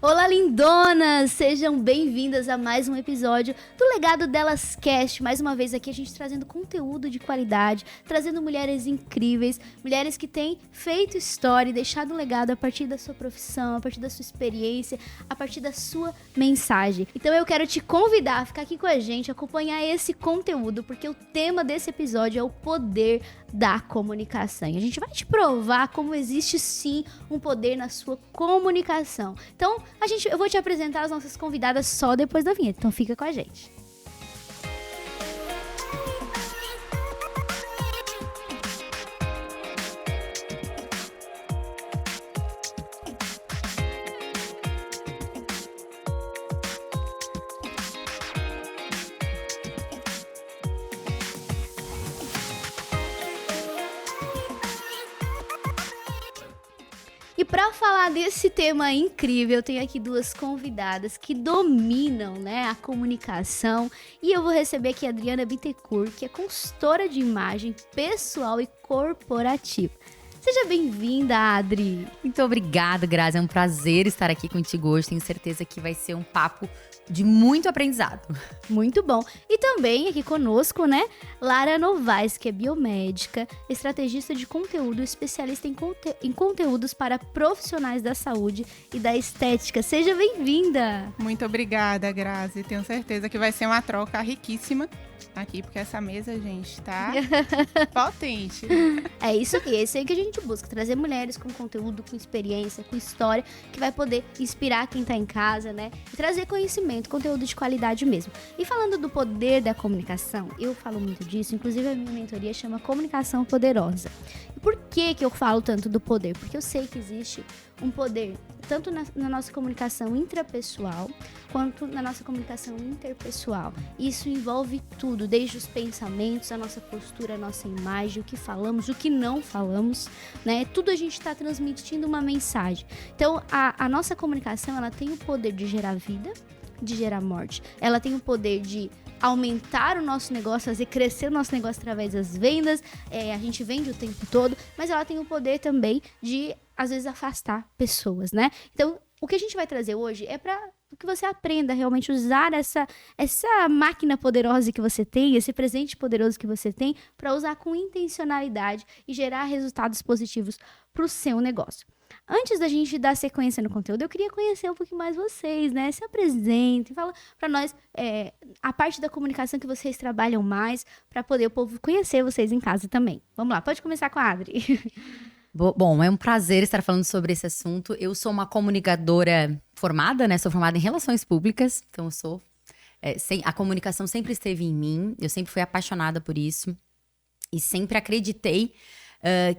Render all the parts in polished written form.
Olá, lindonas! Sejam bem-vindas a mais um episódio do Legado Delas Cast. Mais uma vez aqui a gente trazendo conteúdo de qualidade, trazendo mulheres incríveis, mulheres que têm feito história e deixado um legado a partir da sua profissão, a partir da sua experiência, a partir da sua mensagem. Então eu quero te convidar a ficar aqui com a gente, acompanhar esse conteúdo, porque o tema desse episódio é o poder da comunicação. E a gente vai te provar como existe sim um poder na sua comunicação. Então, eu vou te apresentar as nossas convidadas só depois da vinheta, então fica com a gente. E para falar desse tema incrível, eu tenho aqui duas convidadas que dominam, né, a comunicação. E eu vou receber aqui a Adriana Bittencourt, que é consultora de imagem pessoal e corporativa. Seja bem-vinda, Adri. Muito obrigada, Grazi. É um prazer estar aqui contigo hoje. Tenho certeza que vai ser um papo de muito aprendizado. Muito bom. E também aqui conosco, né, Lara Novaes, que é biomédica, estrategista de conteúdo, especialista em conteúdos para profissionais da saúde e da estética. Seja bem-vinda. Muito obrigada, Grazi. Tenho certeza que vai ser uma troca riquíssima aqui, porque essa mesa, gente, tá potente. É isso aqui, é isso aí que a gente busca, trazer mulheres com conteúdo, com experiência, com história, que vai poder inspirar quem tá em casa, né? E trazer conhecimento, conteúdo de qualidade mesmo. E falando do poder da comunicação, eu falo muito disso, inclusive a minha mentoria chama Comunicação Poderosa. E por que eu falo tanto do poder? Porque eu sei que existe um poder tanto na nossa comunicação intrapessoal, quanto na nossa comunicação interpessoal. Isso envolve tudo, desde os pensamentos, a nossa postura, a nossa imagem, o que falamos, o que não falamos, né? Tudo a gente está transmitindo uma mensagem. Então, a nossa comunicação, ela tem o poder de gerar vida, de gerar morte. Ela tem o poder de aumentar o nosso negócio, fazer crescer o nosso negócio através das vendas. A gente vende o tempo todo, mas ela tem o poder também de, às vezes, afastar pessoas, né? Então, o que a gente vai trazer hoje é para que você aprenda a realmente usar essa máquina poderosa que você tem, esse presente poderoso que você tem, para usar com intencionalidade e gerar resultados positivos para o seu negócio. Antes da gente dar sequência no conteúdo, eu queria conhecer um pouquinho mais vocês, né? Se apresentem, fala para nós a parte da comunicação que vocês trabalham mais, para poder o povo conhecer vocês em casa também. Vamos lá, pode começar com a Adri. Bom, é um prazer estar falando sobre esse assunto. Eu sou uma comunicadora formada, né? Sou formada em relações públicas, então eu sou... a comunicação sempre esteve em mim, eu sempre fui apaixonada por isso e sempre acreditei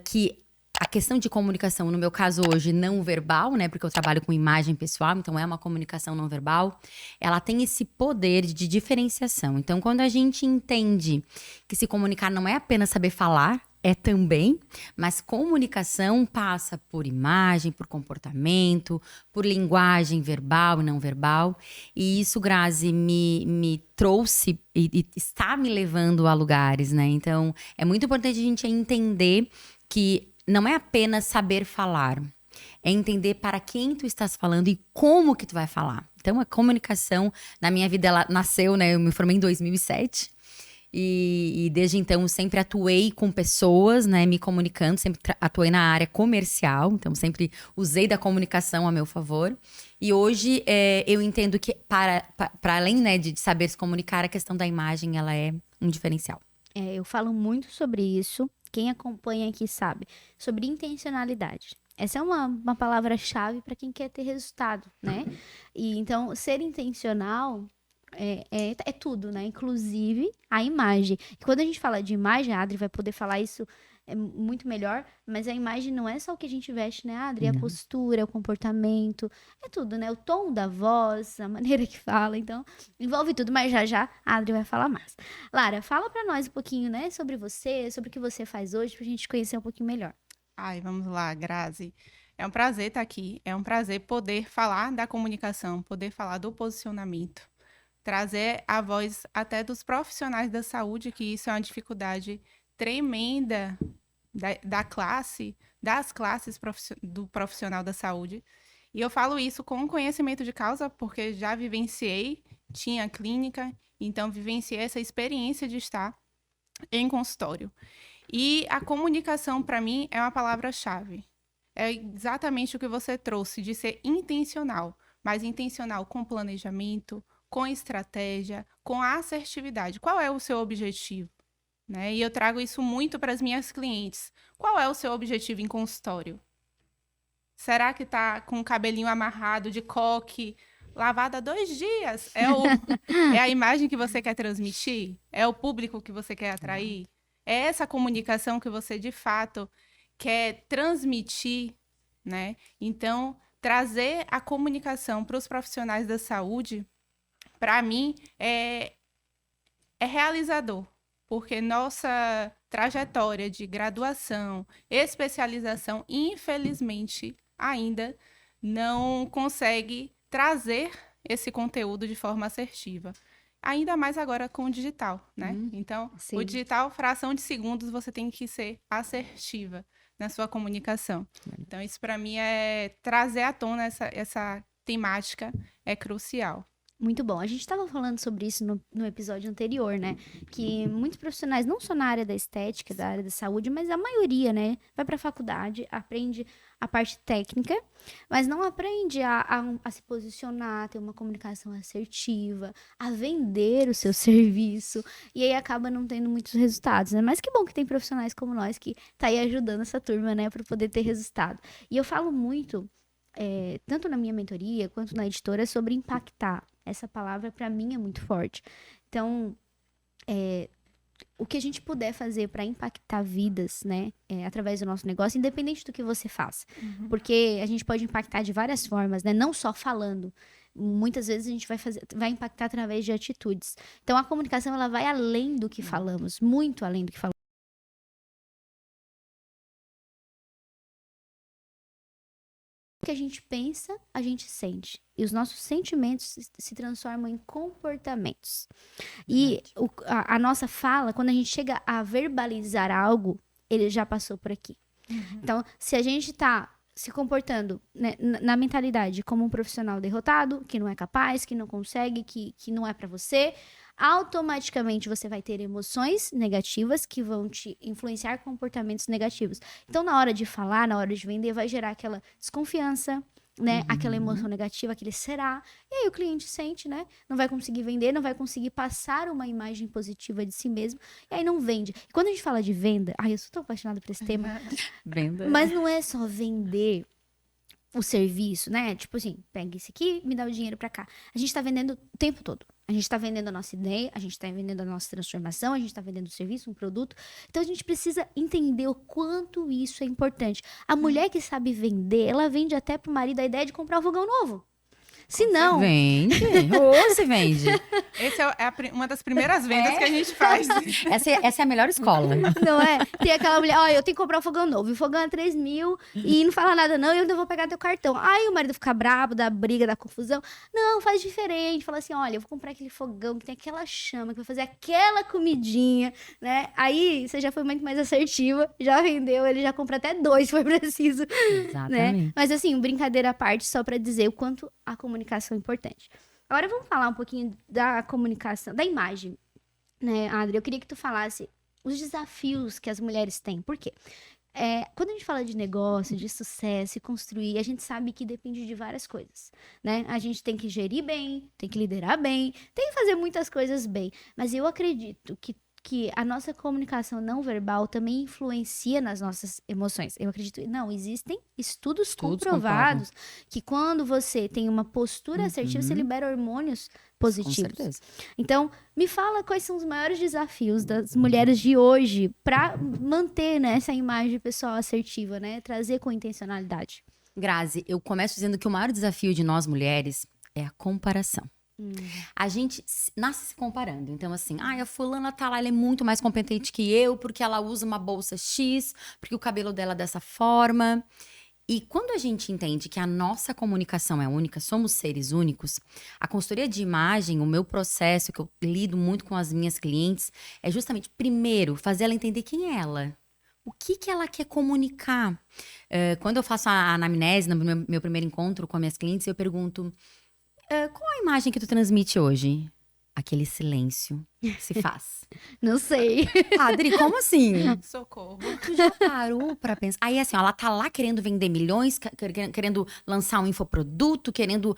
que a questão de comunicação, no meu caso hoje, não verbal, né? Porque eu trabalho com imagem pessoal, então é uma comunicação não verbal. Ela tem esse poder de diferenciação. Então, quando a gente entende que se comunicar não é apenas saber falar, é também, mas comunicação passa por imagem, por comportamento, por linguagem verbal e não verbal. E isso, Grazi, me trouxe e está me levando a lugares, né? Então, é muito importante a gente entender que não é apenas saber falar, é entender para quem tu estás falando e como que tu vai falar. Então, a comunicação, na minha vida, ela nasceu, né? Eu me formei em 2007 e desde então eu sempre atuei com pessoas, né? Me comunicando, sempre atuei na área comercial, então sempre usei da comunicação a meu favor. E hoje eu entendo que para além, né, de saber se comunicar, a questão da imagem, ela é um diferencial. Eu falo muito sobre isso. Quem acompanha aqui sabe, sobre intencionalidade. Essa é uma palavra-chave para quem quer ter resultado, né? E então, ser intencional é tudo, né? Inclusive a imagem. E quando a gente fala de imagem, a Adri vai poder falar isso muito melhor, mas a imagem não é só o que a gente veste, né, Adri? É a postura, o comportamento, é tudo, né? O tom da voz, a maneira que fala, então envolve tudo, mas já a Adri vai falar mais. Lara, fala pra nós um pouquinho, né, sobre você, sobre o que você faz hoje, pra gente conhecer um pouquinho melhor. Ai, vamos lá, Grazi. É um prazer estar aqui, é um prazer poder falar da comunicação, poder falar do posicionamento, trazer a voz até dos profissionais da saúde, que isso é uma dificuldade tremenda das classes do profissional da saúde. E eu falo isso com conhecimento de causa, porque já vivenciei, tinha clínica, então vivenciei essa experiência de estar em consultório. E a comunicação, para mim, é uma palavra-chave. É exatamente o que você trouxe, de ser intencional, mas intencional com planejamento, com estratégia, com assertividade. Qual é o seu objetivo? Né? E eu trago isso muito para as minhas clientes. Qual é o seu objetivo em consultório? Será que está com o cabelinho amarrado de coque, lavado há 2 dias? É a imagem que você quer transmitir? É o público que você quer atrair? É essa comunicação que você, de fato, quer transmitir, né? Então, trazer a comunicação para os profissionais da saúde, para mim, é realizador, porque nossa trajetória de graduação, especialização, infelizmente, ainda não consegue trazer esse conteúdo de forma assertiva. Ainda mais agora com o digital, né? Então, Sim. o digital, fração de segundos, você tem que ser assertiva na sua comunicação. Então, isso para mim é trazer à tona essa temática é crucial. Muito bom. A gente estava falando sobre isso no episódio anterior, né? Que muitos profissionais, não só na área da estética, da área da saúde, mas a maioria, né? Vai para a faculdade, aprende a parte técnica, mas não aprende a se posicionar, a ter uma comunicação assertiva, a vender o seu serviço, e aí acaba não tendo muitos resultados, né? Mas que bom que tem profissionais como nós que tá aí ajudando essa turma, né? Para poder ter resultado. E eu falo muito, tanto na minha mentoria quanto na editora, sobre impactar. Essa palavra, para mim, é muito forte. Então, o que a gente puder fazer para impactar vidas, né, através do nosso negócio, independente do que você faça. Porque a gente pode impactar de várias formas, né, não só falando. Muitas vezes a gente vai impactar através de atitudes. Então, a comunicação, ela vai além do que falamos, muito além do que falamos. O que a gente pensa, a gente sente. E os nossos sentimentos se transformam em comportamentos. E a nossa fala, quando a gente chega a verbalizar algo, ele já passou por aqui. Então, se a gente tá se comportando, né, na mentalidade como um profissional derrotado, que não é capaz, que não consegue, que não é pra você, automaticamente você vai ter emoções negativas que vão te influenciar comportamentos negativos. Então, na hora de falar, na hora de vender, vai gerar aquela desconfiança, né? Aquela emoção negativa, aquele será. E aí o cliente sente, né? Não vai conseguir vender, não vai conseguir passar uma imagem positiva de si mesmo. E aí não vende. E quando a gente fala de venda, ai, eu sou tão apaixonada por esse tema. Venda. Mas não é só vender o serviço, né? Tipo assim, pega isso aqui, me dá o dinheiro pra cá. A gente tá vendendo o tempo todo. A gente tá vendendo a nossa ideia, a gente tá vendendo a nossa transformação, a gente tá vendendo um serviço, um produto. Então a gente precisa entender o quanto isso é importante. A mulher que sabe vender, ela vende até pro marido a ideia de comprar um fogão novo. Se não, Vende. Ou se vende. Essa uma das primeiras vendas que a gente faz. Essa é a melhor escola. não é? Tem aquela mulher, ó, eu tenho que comprar um fogão novo. E o fogão é 3.000 e não fala nada não, e eu ainda vou pegar teu cartão. Aí o marido fica brabo, dá briga, dá confusão. Não, faz diferente. Fala assim, olha, eu vou comprar aquele fogão que tem aquela chama, que vai fazer aquela comidinha, né? Aí você já foi muito mais assertiva, já vendeu, ele já compra até 2 se for preciso. Exatamente. Né? Mas assim, brincadeira à parte, só pra dizer o quanto a comunicação é importante. Agora vamos falar um pouquinho da comunicação, da imagem, né, Adri? Eu queria que tu falasse os desafios que as mulheres têm. Por quê? Quando a gente fala de negócio, de sucesso e construir, a gente sabe que depende de várias coisas, né? A gente tem que gerir bem, tem que liderar bem, tem que fazer muitas coisas bem. Mas eu acredito que a nossa comunicação não verbal também influencia nas nossas emoções. Eu acredito, não, existem estudos comprovados que quando você tem uma postura assertiva, você libera hormônios positivos. Com certeza. Então, me fala quais são os maiores desafios das mulheres de hoje para manter, né, essa imagem pessoal assertiva, né? Trazer com intencionalidade. Grazi, eu começo dizendo que o maior desafio de nós mulheres é a comparação. A gente nasce se comparando. Então, assim, a fulana tá lá, ela é muito mais competente que eu, porque ela usa uma bolsa X, porque o cabelo dela é dessa forma. E quando a gente entende que a nossa comunicação é única, somos seres únicos, a consultoria de imagem, o meu processo, que eu lido muito com as minhas clientes, é justamente, primeiro, fazer ela entender quem é ela. O que que ela quer comunicar? Quando eu faço a anamnese, no meu primeiro encontro com as minhas clientes, eu pergunto, qual a imagem que tu transmite hoje? Aquele silêncio se faz. Não sei. Adri, como assim? Socorro. Tu já parou pra pensar? Aí, assim, ó, ela tá lá querendo vender milhões, querendo lançar um infoproduto, querendo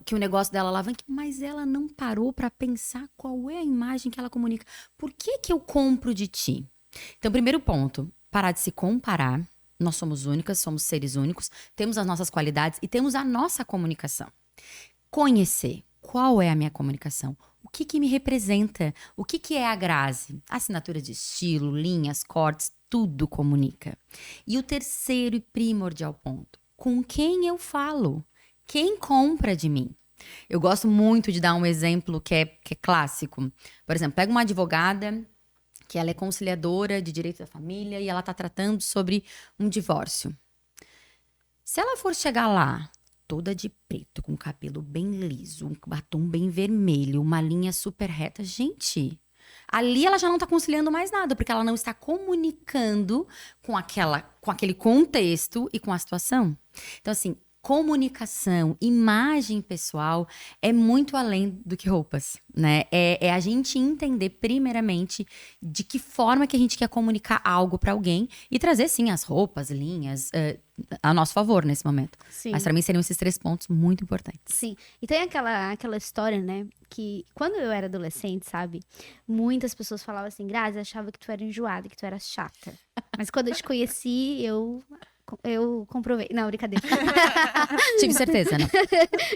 que o negócio dela alavanque, mas ela não parou pra pensar qual é a imagem que ela comunica. Por que que eu compro de ti? Então, primeiro ponto, parar de se comparar. Nós somos únicas, somos seres únicos, temos as nossas qualidades e temos a nossa comunicação. Conhecer qual é a minha comunicação. O que que me representa? O que que é a Grazi? Assinatura de estilo, linhas, cortes, tudo comunica. E o terceiro e primordial ponto, com quem eu falo? Quem compra de mim? Eu gosto muito de dar um exemplo que é clássico. Por exemplo, pega uma advogada que ela é conciliadora de direito da família e ela está tratando sobre um divórcio. Se ela for chegar lá toda de preto, com cabelo bem liso, um batom bem vermelho, uma linha super reta. Gente, ali ela já não tá conciliando mais nada, porque ela não está comunicando com aquele contexto e com a situação. Então, assim, comunicação, imagem pessoal é muito além do que roupas, né? É a gente entender primeiramente de que forma que a gente quer comunicar algo para alguém e trazer, sim, as roupas, linhas, a nosso favor nesse momento. Sim. Mas para mim seriam esses 3 pontos muito importantes. Sim. E tem aquela história, né? Que quando eu era adolescente, sabe? Muitas pessoas falavam assim, Grazi, achava que tu era enjoada, que tu era chata. Mas quando eu te conheci, eu comprovei. Não, brincadeira. Tive certeza, né?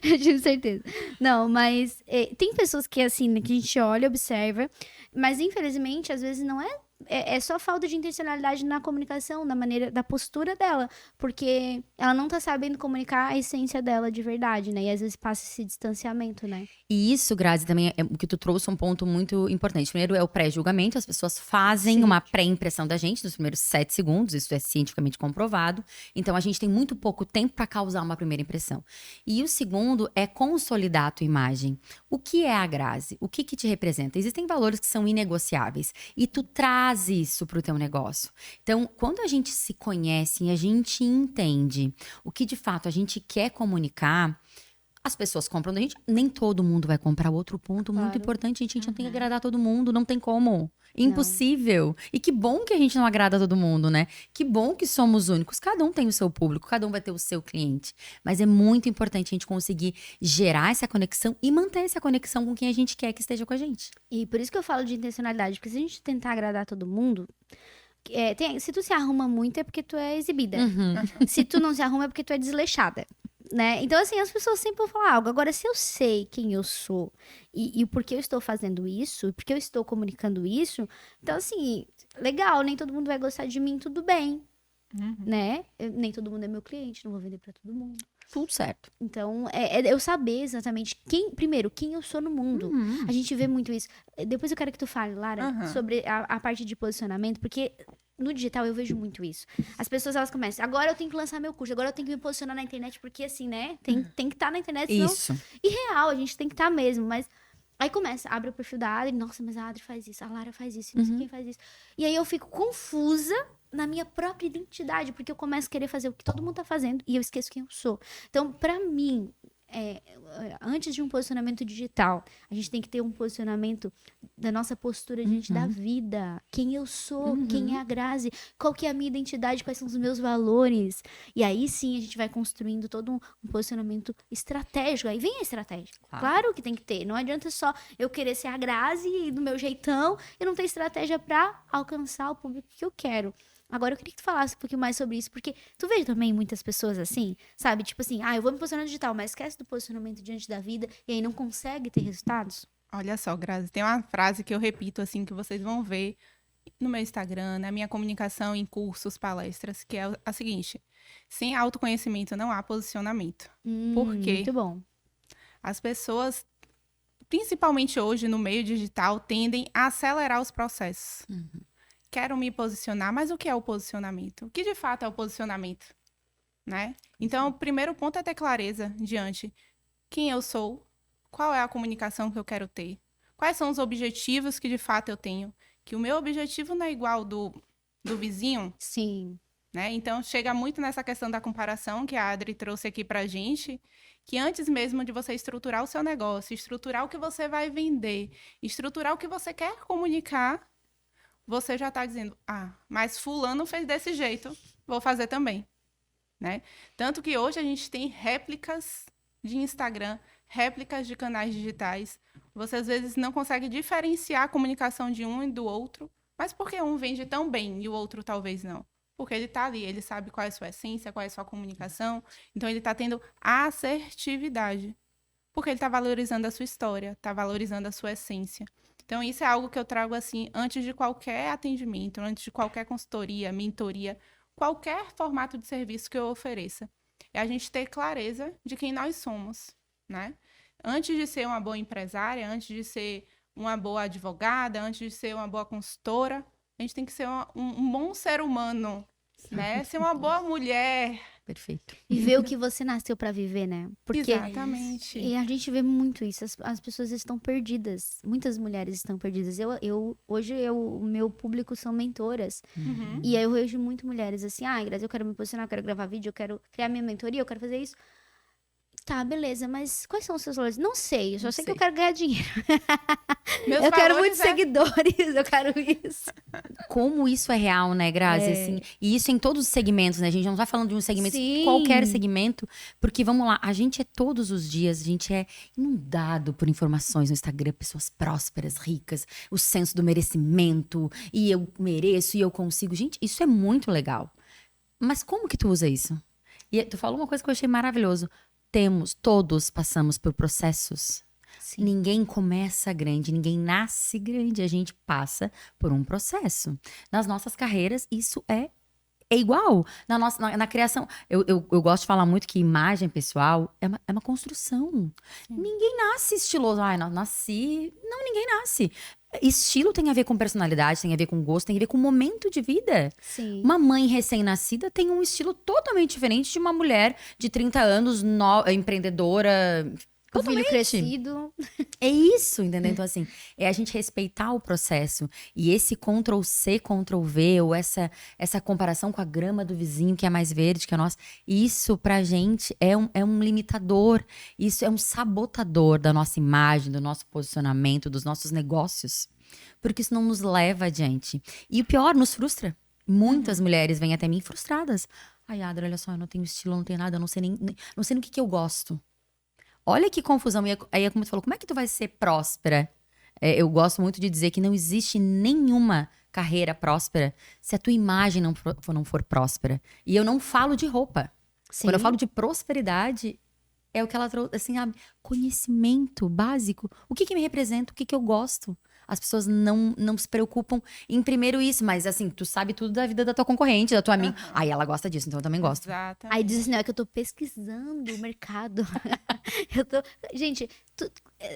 Eu tive certeza. Não, mas tem pessoas que, assim, né, que a gente olha, observa, mas infelizmente, às vezes não é só falta de intencionalidade na comunicação, na maneira, da postura dela, porque ela não tá sabendo comunicar a essência dela de verdade, né? E às vezes passa esse distanciamento, né? E isso, Grazi, também é o que tu trouxe um ponto muito importante. Primeiro é o pré-julgamento, as pessoas fazem Sim. uma pré-impressão da gente nos primeiros 7 segundos, isso é cientificamente comprovado. Então a gente tem muito pouco tempo para causar uma primeira impressão. E o segundo é consolidar a tua imagem. O que é a Grazi? O que te representa? Existem valores que são inegociáveis e tu traz isso pro teu negócio. Então, quando a gente se conhece e a gente entende o que de fato a gente quer comunicar, as pessoas compram da gente, nem todo mundo vai comprar. Outro ponto muito Claro. importante, a gente não tem que agradar todo mundo, não tem como. Impossível. E que bom que a gente não agrada todo mundo, né? Que bom que somos únicos. Cada um tem o seu público, cada um vai ter o seu cliente. Mas é muito importante a gente conseguir gerar essa conexão e manter essa conexão com quem a gente quer que esteja com a gente. E por isso que eu falo de intencionalidade, porque se a gente tentar agradar todo mundo, se tu se arruma muito é porque tu é exibida. Se tu não se arruma é porque tu é desleixada. Né? Então, assim, as pessoas sempre vão falar algo. Agora, se eu sei quem eu sou e o porquê eu estou fazendo isso, porque eu estou comunicando isso, então, assim, legal, nem todo mundo vai gostar de mim, tudo bem, né? Nem todo mundo é meu cliente, não vou vender pra todo mundo. Tudo certo. Então, eu saber exatamente primeiro, quem eu sou no mundo. A gente vê muito isso. Depois eu quero que tu fale, Lara, sobre a parte de posicionamento, porque no digital eu vejo muito isso. As pessoas, elas começam, agora eu tenho que lançar meu curso, agora eu tenho que me posicionar na internet, porque assim, né? Tem que estar na internet, senão... Isso. E real, a gente tem que estar mesmo, mas... Aí começa, abre o perfil da Adri, nossa, mas a Adri faz isso, a Lara faz isso, não sei quem faz isso. E aí eu fico confusa na minha própria identidade, porque eu começo a querer fazer o que todo mundo tá fazendo e eu esqueço quem eu sou. Então, pra mim, antes de um posicionamento digital, a gente tem que ter um posicionamento da nossa postura diante da vida. Quem eu sou, quem é a Grazi, qual que é a minha identidade, quais são os meus valores. E aí sim a gente vai construindo todo um posicionamento estratégico. Aí vem a estratégia. Claro que tem que ter. Não adianta só eu querer ser a Grazi do meu jeitão e não ter estratégia pra alcançar o público que eu quero. Agora eu queria que tu falasse um pouquinho mais sobre isso, porque tu vê também muitas pessoas assim, sabe? Tipo assim, eu vou me posicionar no digital, mas esquece do posicionamento diante da vida e aí não consegue ter resultados? Olha só, Grazi, tem uma frase que eu repito assim, que vocês vão ver no meu Instagram, na minha comunicação em cursos, palestras, que é a seguinte: sem autoconhecimento não há posicionamento. Por quê? Muito bom. As pessoas, principalmente hoje no meio digital, tendem a acelerar os processos. Quero me posicionar, mas o que é o posicionamento? O que de fato é o posicionamento? Né? Então, o primeiro ponto é ter clareza diante quem eu sou, qual é a comunicação que eu quero ter, quais são os objetivos que de fato eu tenho, que o meu objetivo não é igual do vizinho, Sim. né? Então, chega muito nessa questão da comparação que a Adri trouxe aqui pra gente, que antes mesmo de você estruturar o seu negócio, estruturar o que você vai vender, estruturar o que você quer comunicar, você já está dizendo, mas fulano fez desse jeito, vou fazer também, né? Tanto que hoje a gente tem réplicas de Instagram, réplicas de canais digitais. Você, às vezes, não consegue diferenciar a comunicação de um e do outro, mas porque um vende tão bem e o outro talvez não? Porque ele está ali, ele sabe qual é a sua essência, qual é a sua comunicação, então ele está tendo assertividade, porque ele está valorizando a sua história, está valorizando a sua essência. Então, isso é algo que eu trago assim, antes de qualquer atendimento, antes de qualquer consultoria, mentoria, qualquer formato de serviço que eu ofereça. É a gente ter clareza de quem nós somos, né? Antes de ser uma boa empresária, antes de ser uma boa advogada, antes de ser uma boa consultora, a gente tem que ser um bom ser humano, né? Ser uma boa mulher. Perfeito. E ver o que você nasceu pra viver, né? Porque Exatamente. e a gente vê muito isso. As pessoas estão perdidas. Muitas mulheres estão perdidas. Hoje o meu público são mentoras. Uhum. E aí eu vejo muito mulheres assim, Grazi, eu quero me posicionar, eu quero gravar vídeo, eu quero criar minha mentoria, eu quero fazer isso. Tá, beleza, mas quais são os seus valores? Não sei, eu só sei que eu quero ganhar dinheiro. Meus eu quero valores muitos seguidores, eu quero isso. Como isso é real, né, Grazi? É. Assim, e isso em todos os segmentos, né? A gente não tá falando de um segmento, Sim. qualquer segmento. Porque, vamos lá, a gente é todos os dias, a gente é inundado por informações no Instagram, pessoas prósperas, ricas, o senso do merecimento, e eu mereço, e eu consigo. Gente, isso é muito legal. Mas como que tu usa isso? E tu falou uma coisa que eu achei maravilhoso. Todos passamos por processos. Sim. Ninguém começa grande, ninguém nasce grande, a gente passa por um processo. Nas nossas carreiras, isso é igual. Na criação, eu gosto de falar muito que imagem pessoal é uma construção. Ninguém nasce estiloso. Nasci. Não, ninguém nasce. Estilo tem a ver com personalidade, tem a ver com gosto, tem a ver com momento de vida. Sim. Uma mãe recém-nascida tem um estilo totalmente diferente de uma mulher de 30 anos, empreendedora. Com o filho Totalmente. crescido. É isso, entendeu? Então, assim, é a gente respeitar o processo. E esse Ctrl+C, Ctrl+V, ou essa comparação com a grama do vizinho, que é mais verde que a nossa, isso pra gente é um limitador. Isso é um sabotador da nossa imagem, do nosso posicionamento, dos nossos negócios. Porque isso não nos leva adiante. E o pior, nos frustra. Muitas mulheres vêm até mim frustradas. Ai, Adra, olha só, eu não tenho estilo, eu não tenho nada, eu não sei não sei no que eu gosto. Olha que confusão. E aí, como tu falou, como é que tu vai ser próspera? Eu gosto muito de dizer que não existe nenhuma carreira próspera se a tua imagem não for próspera. E eu não falo de roupa. Sim. Quando eu falo de prosperidade, é o que ela trouxe, assim, conhecimento básico. O que me representa, o que eu gosto. As pessoas não se preocupam em primeiro isso, mas assim, tu sabe tudo da vida da tua concorrente, da tua amiga. Aí ela gosta disso, então eu também gosto. Exatamente. Aí diz assim, não, é que eu tô pesquisando o mercado. Gente,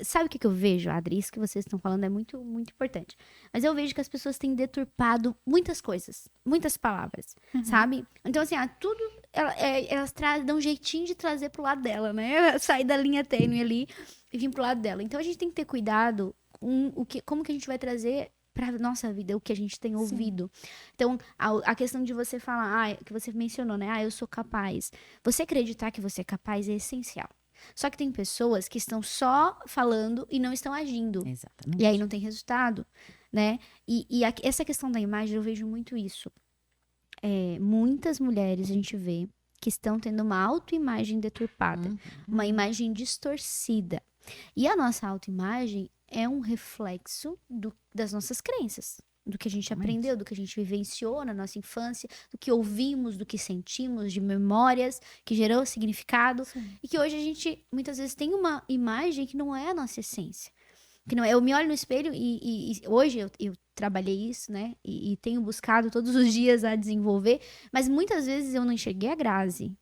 sabe o que eu vejo, Adri? Isso que vocês estão falando é muito, muito importante. Mas eu vejo que as pessoas têm deturpado muitas coisas, muitas palavras, sabe? Então, assim, tudo, elas dão um jeitinho de trazer pro lado dela, né? Sair da linha tênue ali e vir pro lado dela. Então, a gente tem que ter cuidado como que a gente vai trazer pra nossa vida o que a gente tem ouvido. Então, a questão de você falar, que você mencionou, né? Eu sou capaz. Você acreditar que você é capaz é essencial. Só que tem pessoas que estão só falando e não estão agindo. Exatamente. E aí não tem resultado, né? Essa questão da imagem, eu vejo muito isso. Muitas mulheres a gente vê que estão tendo uma autoimagem deturpada, uma imagem distorcida. E a nossa autoimagem é um reflexo das nossas crenças, do que a gente aprendeu, do que a gente vivenciou na nossa infância, do que ouvimos, do que sentimos, de memórias que gerou significado. Sim. E que hoje a gente, muitas vezes, tem uma imagem que não é a nossa essência. Que não é, eu me olho no espelho e hoje eu trabalhei isso, né? E tenho buscado todos os dias a desenvolver, mas muitas vezes eu não enxerguei a Grazi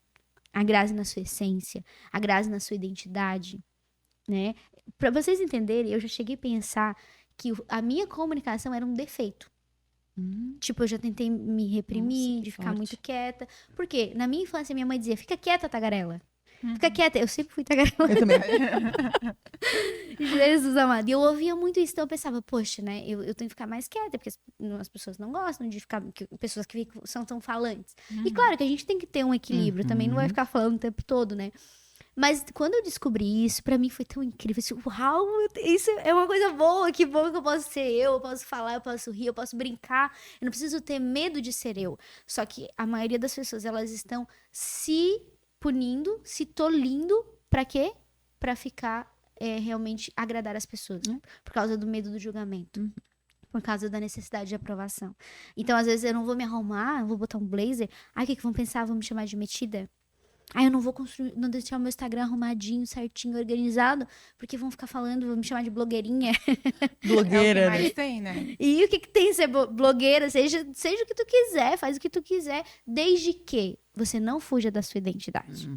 na sua essência, a Grazi na sua identidade, né? Para vocês entenderem, eu já cheguei a pensar que a minha comunicação era um defeito. Tipo, eu já tentei me reprimir, de ficar muito quieta. Por quê? Na minha infância, minha mãe dizia, fica quieta, tagarela. Fica quieta. Eu sempre fui tagarela. Eu também. Jesus amado. E eu ouvia muito isso, então eu pensava, poxa, né? Eu tenho que ficar mais quieta, porque as pessoas não gostam de ficar. Pessoas que são tão falantes. E claro que a gente tem que ter um equilíbrio também, não vai ficar falando o tempo todo, né? Mas quando eu descobri isso, pra mim foi tão incrível. Assim, uau, isso é uma coisa boa. Que bom que eu posso ser eu posso falar, eu posso rir, eu posso brincar. Eu não preciso ter medo de ser eu. Só que a maioria das pessoas, elas estão se punindo, se tolindo. Pra quê? Pra ficar, realmente, agradar as pessoas. Por causa do medo do julgamento. Por causa da necessidade de aprovação. Então, às vezes, eu não vou me arrumar, eu vou botar um blazer. Ai, o que vão pensar? Vão me chamar de metida? Ah, eu não vou não deixar o meu Instagram arrumadinho, certinho, organizado, porque vão ficar falando, vão me chamar de blogueirinha. Blogueira, É o que né? mais tem, né? E o que tem ser blogueira? Seja o que tu quiser, faz o que tu quiser, desde que você não fuja da sua identidade.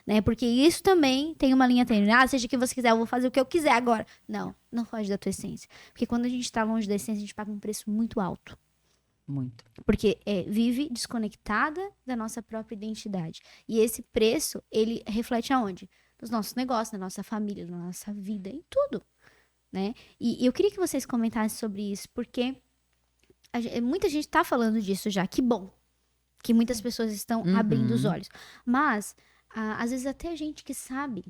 Né? Porque isso também tem uma linha tênue. Ah, seja o que você quiser, eu vou fazer o que eu quiser agora. Não foge da tua essência. Porque quando a gente tá longe da essência, a gente paga um preço muito alto. Muito. Porque vive desconectada da nossa própria identidade. E esse preço, ele reflete aonde? Nos nossos negócios, na nossa família, na nossa vida, em tudo. Né? E eu queria que vocês comentassem sobre isso, porque muita gente tá falando disso já. Que bom que muitas pessoas estão abrindo os olhos. Mas, às vezes até a gente que sabe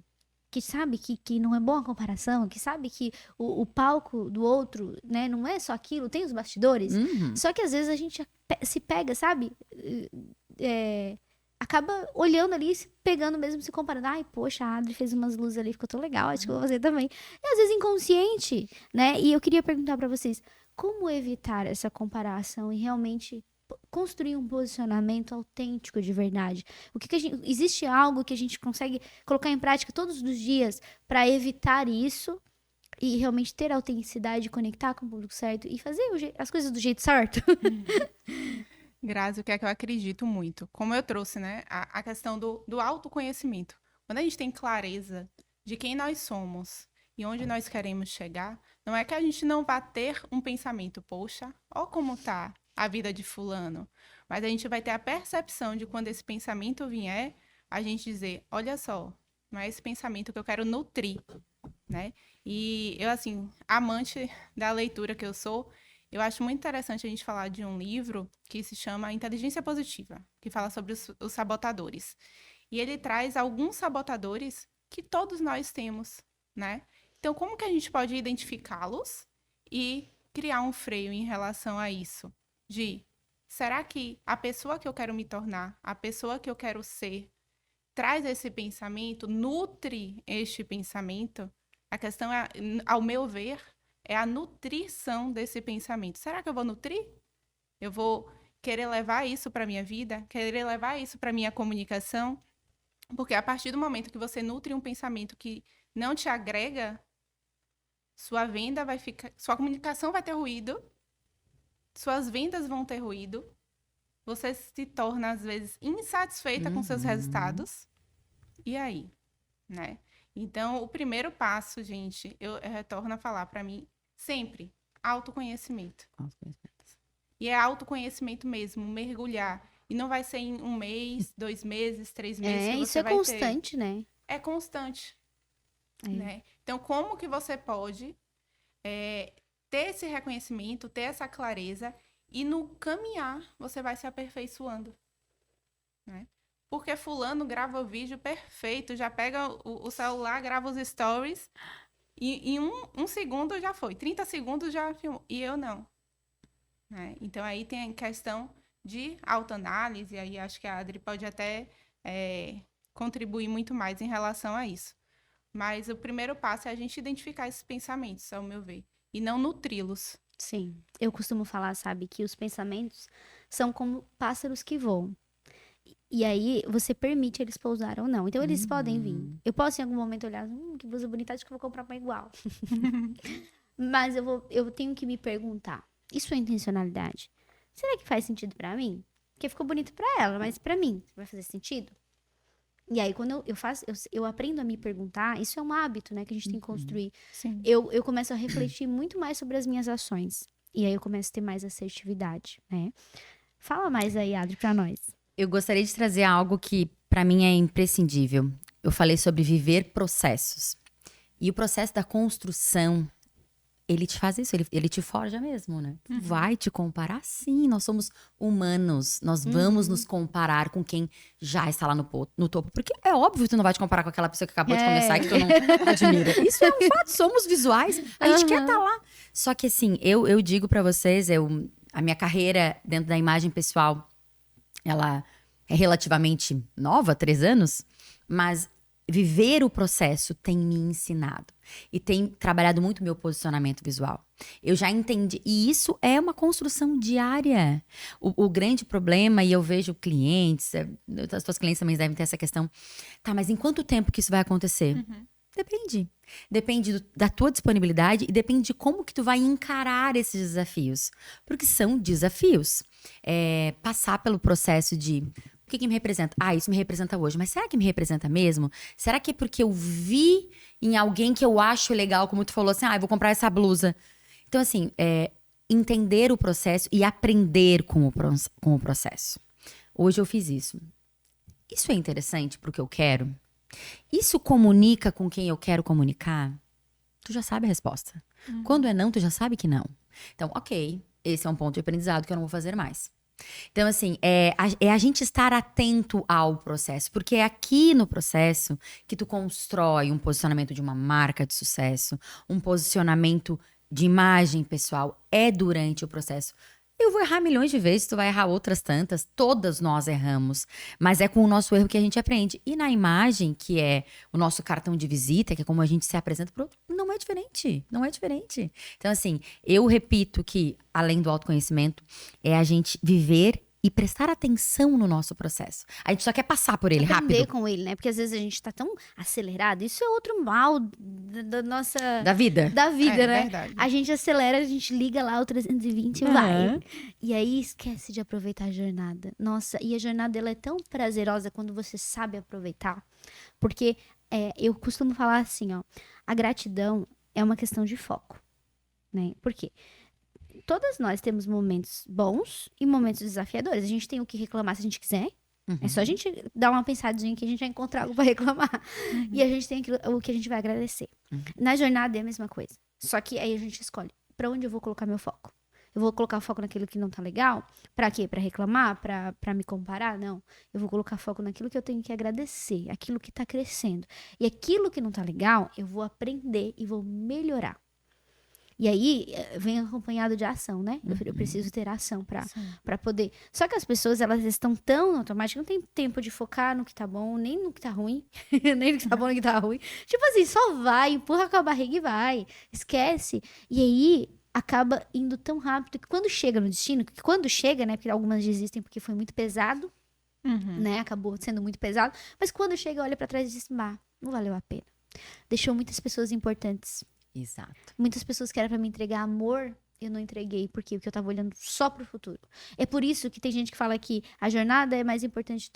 que não é boa a comparação, que sabe que o palco do outro, né, não é só aquilo, tem os bastidores. Só que às vezes a gente se pega, sabe? Acaba olhando ali, se pegando mesmo, se comparando. Ai, poxa, a Adri fez umas luzes ali, ficou tão legal, acho que eu vou fazer também. E às vezes inconsciente, né? E eu queria perguntar pra vocês, como evitar essa comparação e realmente construir um posicionamento autêntico de verdade? Existe algo que a gente consegue colocar em prática todos os dias para evitar isso e realmente ter autenticidade, conectar com o público certo e fazer as coisas do jeito certo? Grazi, o que é que eu acredito muito? Como eu trouxe, né? A questão do autoconhecimento. Quando a gente tem clareza de quem nós somos e onde nós queremos chegar, não é que a gente não vá ter um pensamento, poxa, ó como tá a vida de fulano. Mas a gente vai ter a percepção de quando esse pensamento vier, a gente dizer, olha só, não é esse pensamento que eu quero nutrir, né? E eu, assim, amante da leitura que eu sou, eu acho muito interessante a gente falar de um livro que se chama Inteligência Positiva, que fala sobre os sabotadores. E ele traz alguns sabotadores que todos nós temos, né? Então, como que a gente pode identificá-los e criar um freio em relação a isso? Será que a pessoa que eu quero me tornar, a pessoa que eu quero ser, traz esse pensamento, nutre este pensamento? A questão, ao meu ver, é a nutrição desse pensamento. Será que eu vou nutrir? Eu vou querer levar isso para a minha vida? Querer levar isso para a minha comunicação? Porque a partir do momento que você nutre um pensamento que não te agrega, sua venda vai ficar, sua comunicação vai ter ruído, suas vendas vão ter ruído, você se torna, às vezes, insatisfeita com seus resultados. E aí? Né? Então, o primeiro passo, gente, eu retorno a falar para mim, sempre, autoconhecimento. E é autoconhecimento mesmo, mergulhar. E não vai ser em 1 mês, 2 meses, 3 meses que você isso é vai constante, ter. né? É constante. Né? Então, como que você pode ter esse reconhecimento, ter essa clareza, e no caminhar você vai se aperfeiçoando, né? Porque fulano grava o vídeo perfeito, já pega o celular, grava os stories, e em um segundo já foi, 30 segundos já filmou, e eu não. Né? Então, aí tem a questão de autoanálise, aí acho que a Adri pode até contribuir muito mais em relação a isso. Mas o primeiro passo é a gente identificar esses pensamentos, ao meu ver, e não nutri-los. Sim. Eu costumo falar, sabe, que os pensamentos são como pássaros que voam. E aí, você permite eles pousar ou não. Então, eles podem vir. Eu posso, em algum momento, olhar, que blusa bonita, acho que eu vou comprar uma igual. Mas eu tenho que me perguntar, isso é intencionalidade? Será que faz sentido pra mim? Porque ficou bonito pra ela, mas pra mim, vai fazer sentido? E aí, quando eu aprendo a me perguntar, isso é um hábito, né, que a gente tem que construir. Sim. Eu começo a refletir muito mais sobre as minhas ações. E aí, eu começo a ter mais assertividade, né? Fala mais aí, Adri, pra nós. Eu gostaria de trazer algo que, pra mim, é imprescindível. eu falei sobre viver processos. E o processo da construção, ele te faz isso, ele te forja mesmo, né? Vai te comparar? Sim, nós somos humanos. Nós vamos nos comparar com quem já está lá no topo. Porque é óbvio que tu não vai te comparar com aquela pessoa que acabou de começar e que tu não admira. Isso é um fato, somos visuais. A gente quer estar lá. Só que assim, eu digo pra vocês, a minha carreira dentro da imagem pessoal, ela é relativamente nova, 3 anos. Mas viver o processo tem me ensinado. E tem trabalhado muito o meu posicionamento visual. Eu já entendi. E isso é uma construção diária. O grande problema, e eu vejo clientes, as tuas clientes também devem ter essa questão. Tá, mas em quanto tempo que isso vai acontecer? Depende. Depende da tua disponibilidade e depende de como que tu vai encarar esses desafios. Porque são desafios. Passar pelo processo de... O que me representa? Isso me representa hoje. Mas será que me representa mesmo? Será que é porque eu vi em alguém que eu acho legal, como tu falou assim, eu vou comprar essa blusa. Então, assim, entender o processo e aprender com o processo. Hoje eu fiz isso. Isso é interessante pro que eu quero? Isso comunica com quem eu quero comunicar? Tu já sabe a resposta. Quando é não, tu já sabe que não. Então, ok, esse é um ponto de aprendizado que eu não vou fazer mais. Então, assim, é a gente estar atento ao processo. Porque é aqui no processo que tu constrói um posicionamento de uma marca de sucesso, um posicionamento de imagem pessoal. É durante o processo. Eu vou errar milhões de vezes, tu vai errar outras tantas. Todas nós erramos. Mas é com o nosso erro que a gente aprende. E na imagem, que é o nosso cartão de visita, que é como a gente se apresenta pro outro, não é diferente. Não é diferente. Então, assim, eu repito que, além do autoconhecimento, é a gente viver e prestar atenção no nosso processo. A gente só quer passar por ele Aprender rápido. com ele, né? Porque às vezes a gente tá tão acelerado. Isso é outro mal da nossa... Da vida. Da vida, né? Verdade. A gente acelera, a gente liga lá o 320 e vai. E aí esquece de aproveitar a jornada. Nossa, e a jornada ela é tão prazerosa quando você sabe aproveitar. Porque eu costumo falar assim, ó. A gratidão é uma questão de foco, né? Por quê? Todas nós temos momentos bons e momentos desafiadores. A gente tem o que reclamar se a gente quiser. É só a gente dar uma pensadinha que a gente vai encontrar algo pra reclamar. E a gente tem o que a gente vai agradecer. Na jornada é a mesma coisa. Só que aí a gente escolhe pra onde eu vou colocar meu foco. Eu vou colocar foco naquilo que não tá legal? Pra quê? Pra reclamar? Pra me comparar? Não. Eu vou colocar foco naquilo que eu tenho que agradecer. Aquilo que tá crescendo. E aquilo que não tá legal, eu vou aprender e vou melhorar. E aí, vem acompanhado de ação, né? Eu preciso ter ação pra poder... Só que as pessoas, elas estão tão automáticas, não tem tempo de focar no que tá bom, nem no que tá ruim. Nem no que tá bom, nem no que tá ruim. Tipo assim, só vai, empurra com a barriga e vai. Esquece. E aí, acaba indo tão rápido que quando chega no destino, que quando chega, né? Porque algumas desistem porque foi muito pesado, né? Acabou sendo muito pesado. Mas quando chega, olha pra trás e diz, não valeu a pena. Deixou muitas pessoas importantes. Exato. Muitas pessoas que era pra me entregar amor, eu não entreguei. Por quê? Porque eu tava olhando só pro futuro. É por isso que tem gente que fala que a jornada é mais importante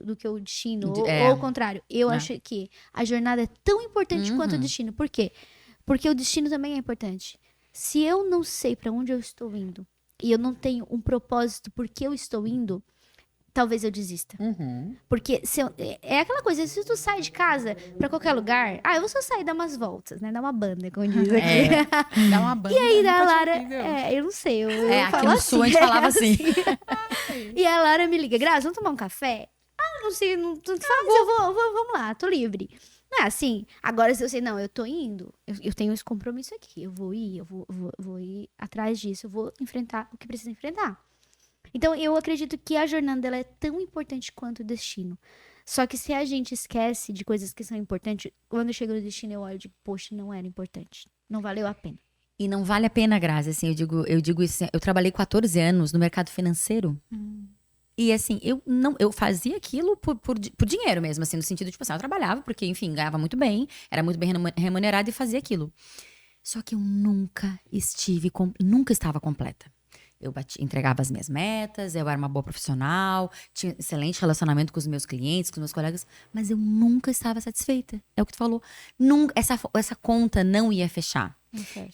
do que o destino. Ou o contrário. Eu acho que a jornada é tão importante quanto o destino. Por quê? Porque o destino também é importante. Se eu não sei pra onde eu estou indo, e eu não tenho um propósito por que eu estou indo, talvez eu desista. Porque é aquela coisa, se tu sai de casa pra qualquer lugar, eu vou só sair e dar umas voltas, né? Dar uma banda, como diz aqui. Dá uma banda. E aí, nunca a tinha Lara, ouvido. eu não sei, eu Aqui falo no sul a gente falava assim. E a Lara me liga, Grazi, vamos tomar um café? Não sei, não faz, vamos lá, tô livre. Não é assim, agora se eu sei, não, eu tô indo, eu tenho esse compromisso aqui, eu vou ir atrás disso, eu vou enfrentar o que precisa enfrentar. Então, eu acredito que a jornada ela é tão importante quanto o destino. Só que se a gente esquece de coisas que são importantes, quando chega no destino eu olho e digo, poxa, não era importante. Não valeu a pena. E não vale a pena, Grazi, assim, eu digo isso, eu trabalhei 14 anos no mercado financeiro. E assim, eu fazia aquilo por dinheiro mesmo, assim, no sentido de, tipo assim, eu trabalhava porque, enfim, ganhava muito bem, era muito bem remunerada e fazia aquilo. Só que eu nunca estava completa. Eu entregava as minhas metas, eu era uma boa profissional, tinha excelente relacionamento com os meus clientes, com os meus colegas, mas eu nunca estava satisfeita. É o que tu falou. Nunca, essa conta não ia fechar.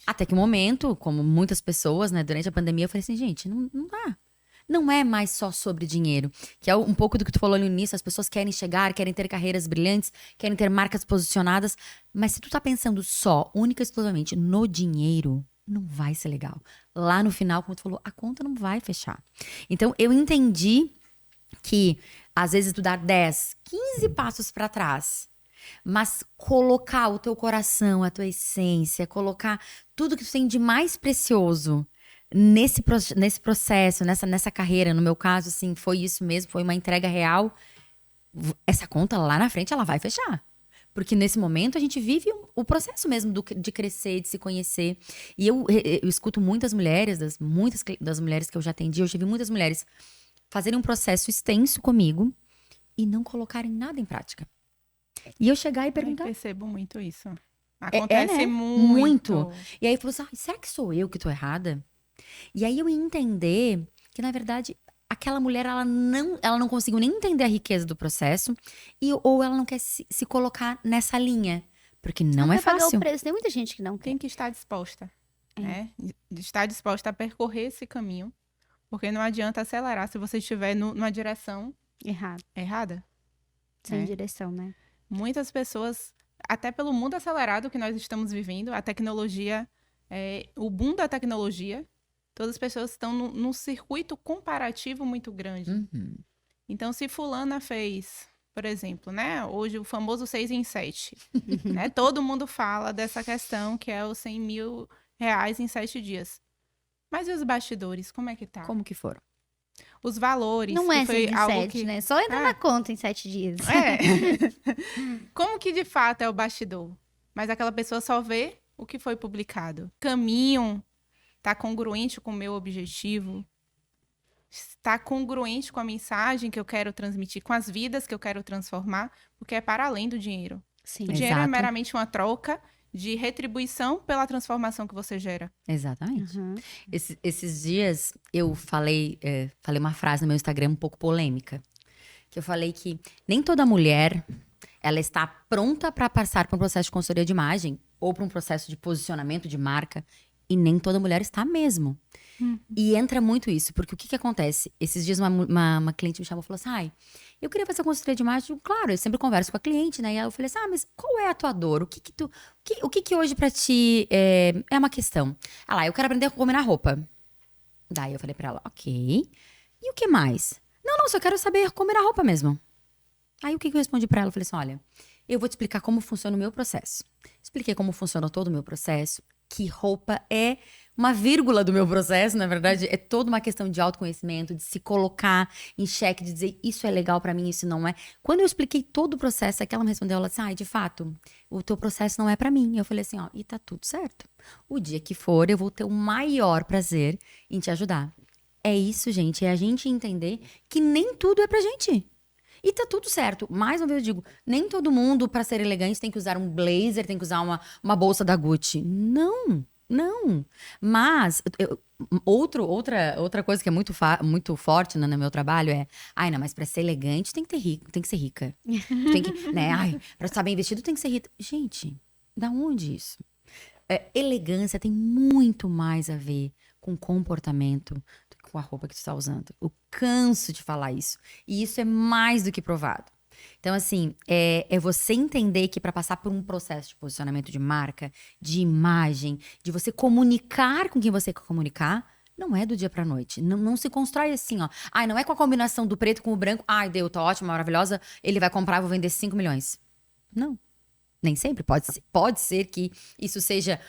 Até que um momento, como muitas pessoas, né, durante a pandemia, eu falei assim, gente, não dá. não é mais só sobre dinheiro. Que é um pouco do que tu falou no início, as pessoas querem chegar, querem ter carreiras brilhantes, querem ter marcas posicionadas. Mas se tu tá pensando só, única e exclusivamente no dinheiro, não vai ser legal. Lá no final, como tu falou, a conta não vai fechar. Então, eu entendi que, às vezes, tu dar 10, 15 passos para trás, mas colocar o teu coração, a tua essência, colocar tudo que tu tem de mais precioso nesse processo, nessa carreira, no meu caso, assim, foi isso mesmo, foi uma entrega real. Essa conta lá na frente, ela vai fechar. Porque nesse momento a gente vive o processo mesmo de crescer, de se conhecer. E eu escuto muitas mulheres, muitas das mulheres que eu já atendi, eu já vi muitas mulheres fazerem um processo extenso comigo e não colocarem nada em prática. E eu chegar e perguntar. Eu percebo muito isso. Acontece né? muito. E aí eu falo assim, será que sou eu que tô errada? E aí eu ia entender que, na verdade, aquela mulher, ela não conseguiu nem entender a riqueza do processo ou ela não quer se colocar nessa linha. Porque não é pagar fácil. o preço. Tem muita gente que não quer. Tem que estar disposta, né? Estar disposta a percorrer esse caminho. Porque não adianta acelerar se você estiver numa direção errada. Sem direção, né? Muitas pessoas, até pelo mundo acelerado que nós estamos vivendo, a tecnologia, o boom da tecnologia, todas as pessoas estão num circuito comparativo muito grande. Uhum. Então, se fulana fez, por exemplo, né? Hoje o famoso 6 em 7. Né? Todo mundo fala dessa questão que é os 100 mil reais em 7 dias. Mas e os bastidores, como é que tá? Como que foram? Os valores. Não que é foi 6 em algo 7, que... né? Só entra na conta em 7 dias. Como que de fato é o bastidor? Mas aquela pessoa só vê o que foi publicado. Caminho tá congruente com o meu objetivo? Está congruente com a mensagem que eu quero transmitir, com as vidas que eu quero transformar? Porque é para além do dinheiro. Sim. O dinheiro é Exato. meramente uma troca de retribuição pela transformação que você gera. Exatamente. Uhum. Esses dias eu falei uma frase no meu Instagram um pouco polêmica. Que eu falei que nem toda mulher ela está pronta para passar por um processo de consultoria de imagem ou para um processo de posicionamento de marca. E nem toda mulher está mesmo. E entra muito isso, porque o que acontece? Esses dias uma cliente me chamou e falou assim, ai, eu queria fazer consultoria de imagem. Claro, eu sempre converso com a cliente, né? E aí eu falei assim, mas qual é a tua dor? O que hoje pra ti é uma questão? Eu quero aprender a combinar roupa. Daí eu falei pra ela, ok. E o que mais? Não, só quero saber combinar roupa mesmo. Aí o que eu respondi pra ela? Eu falei assim, olha, eu vou te explicar como funciona o meu processo. Expliquei como funciona todo o meu processo, que roupa é uma vírgula do meu processo, na verdade, é toda uma questão de autoconhecimento, de se colocar em xeque, de dizer isso é legal pra mim, isso não é. Quando eu expliquei todo o processo, aquela me respondeu, ela disse, de fato, o teu processo não é pra mim. Eu falei assim, e tá tudo certo. O dia que for, eu vou ter o maior prazer em te ajudar. É isso, gente, é a gente entender que nem tudo é pra gente. E tá tudo certo. Mais uma vez eu digo, nem todo mundo, pra ser elegante, tem que usar um blazer, tem que usar uma bolsa da Gucci. Não. Mas, outra coisa que é muito forte no meu trabalho é, não, mas pra ser elegante tem que ser rica. Tem que, né, pra estar bem vestido tem que ser rica. Gente, da onde isso? Elegância tem muito mais a ver com comportamento do que com a roupa que tu está usando. Eu canso de falar isso. E isso é mais do que provado. Então, assim, é você entender que para passar por um processo de posicionamento de marca, de imagem, de você comunicar com quem você quer comunicar, não é do dia pra noite. Não se constrói assim, ó. Não é com a combinação do preto com o branco. Deu, tá ótima, maravilhosa. Ele vai comprar, vou vender 5 milhões. Não. Nem sempre. Pode ser que isso seja...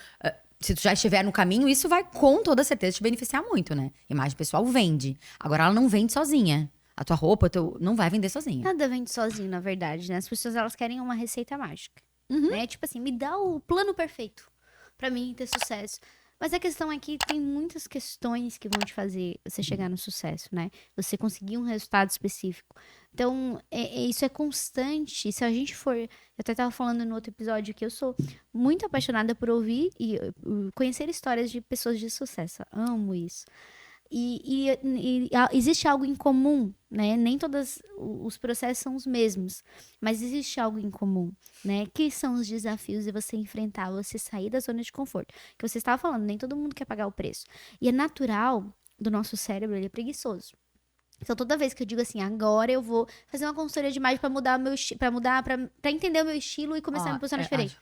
se tu já estiver no caminho, isso vai com toda certeza te beneficiar muito, né? Imagem pessoal vende. Agora, ela não vende sozinha. A tua roupa, não vai vender sozinha. Nada vende sozinho, na verdade, né? As pessoas, elas querem uma receita mágica. Né? Tipo assim, me dá o plano perfeito pra mim ter sucesso. Mas a questão é que tem muitas questões que vão te fazer você chegar no sucesso, né? Você conseguir um resultado específico. Então, isso é constante. Se a gente for... Eu até tava falando no outro episódio que eu sou muito apaixonada por ouvir e conhecer histórias de pessoas de sucesso. Amo isso. E existe algo em comum, né? Nem todos os processos são os mesmos, mas existe algo em comum, né? Que são os desafios de você enfrentar, você sair da zona de conforto. Que você estava falando, nem todo mundo quer pagar o preço. E é natural do nosso cérebro, ele é preguiçoso. Então, toda vez que eu digo assim, agora eu vou fazer uma consultoria de imagem pra mudar o meu estilo, pra entender o meu estilo e começar a me posicionar diferente.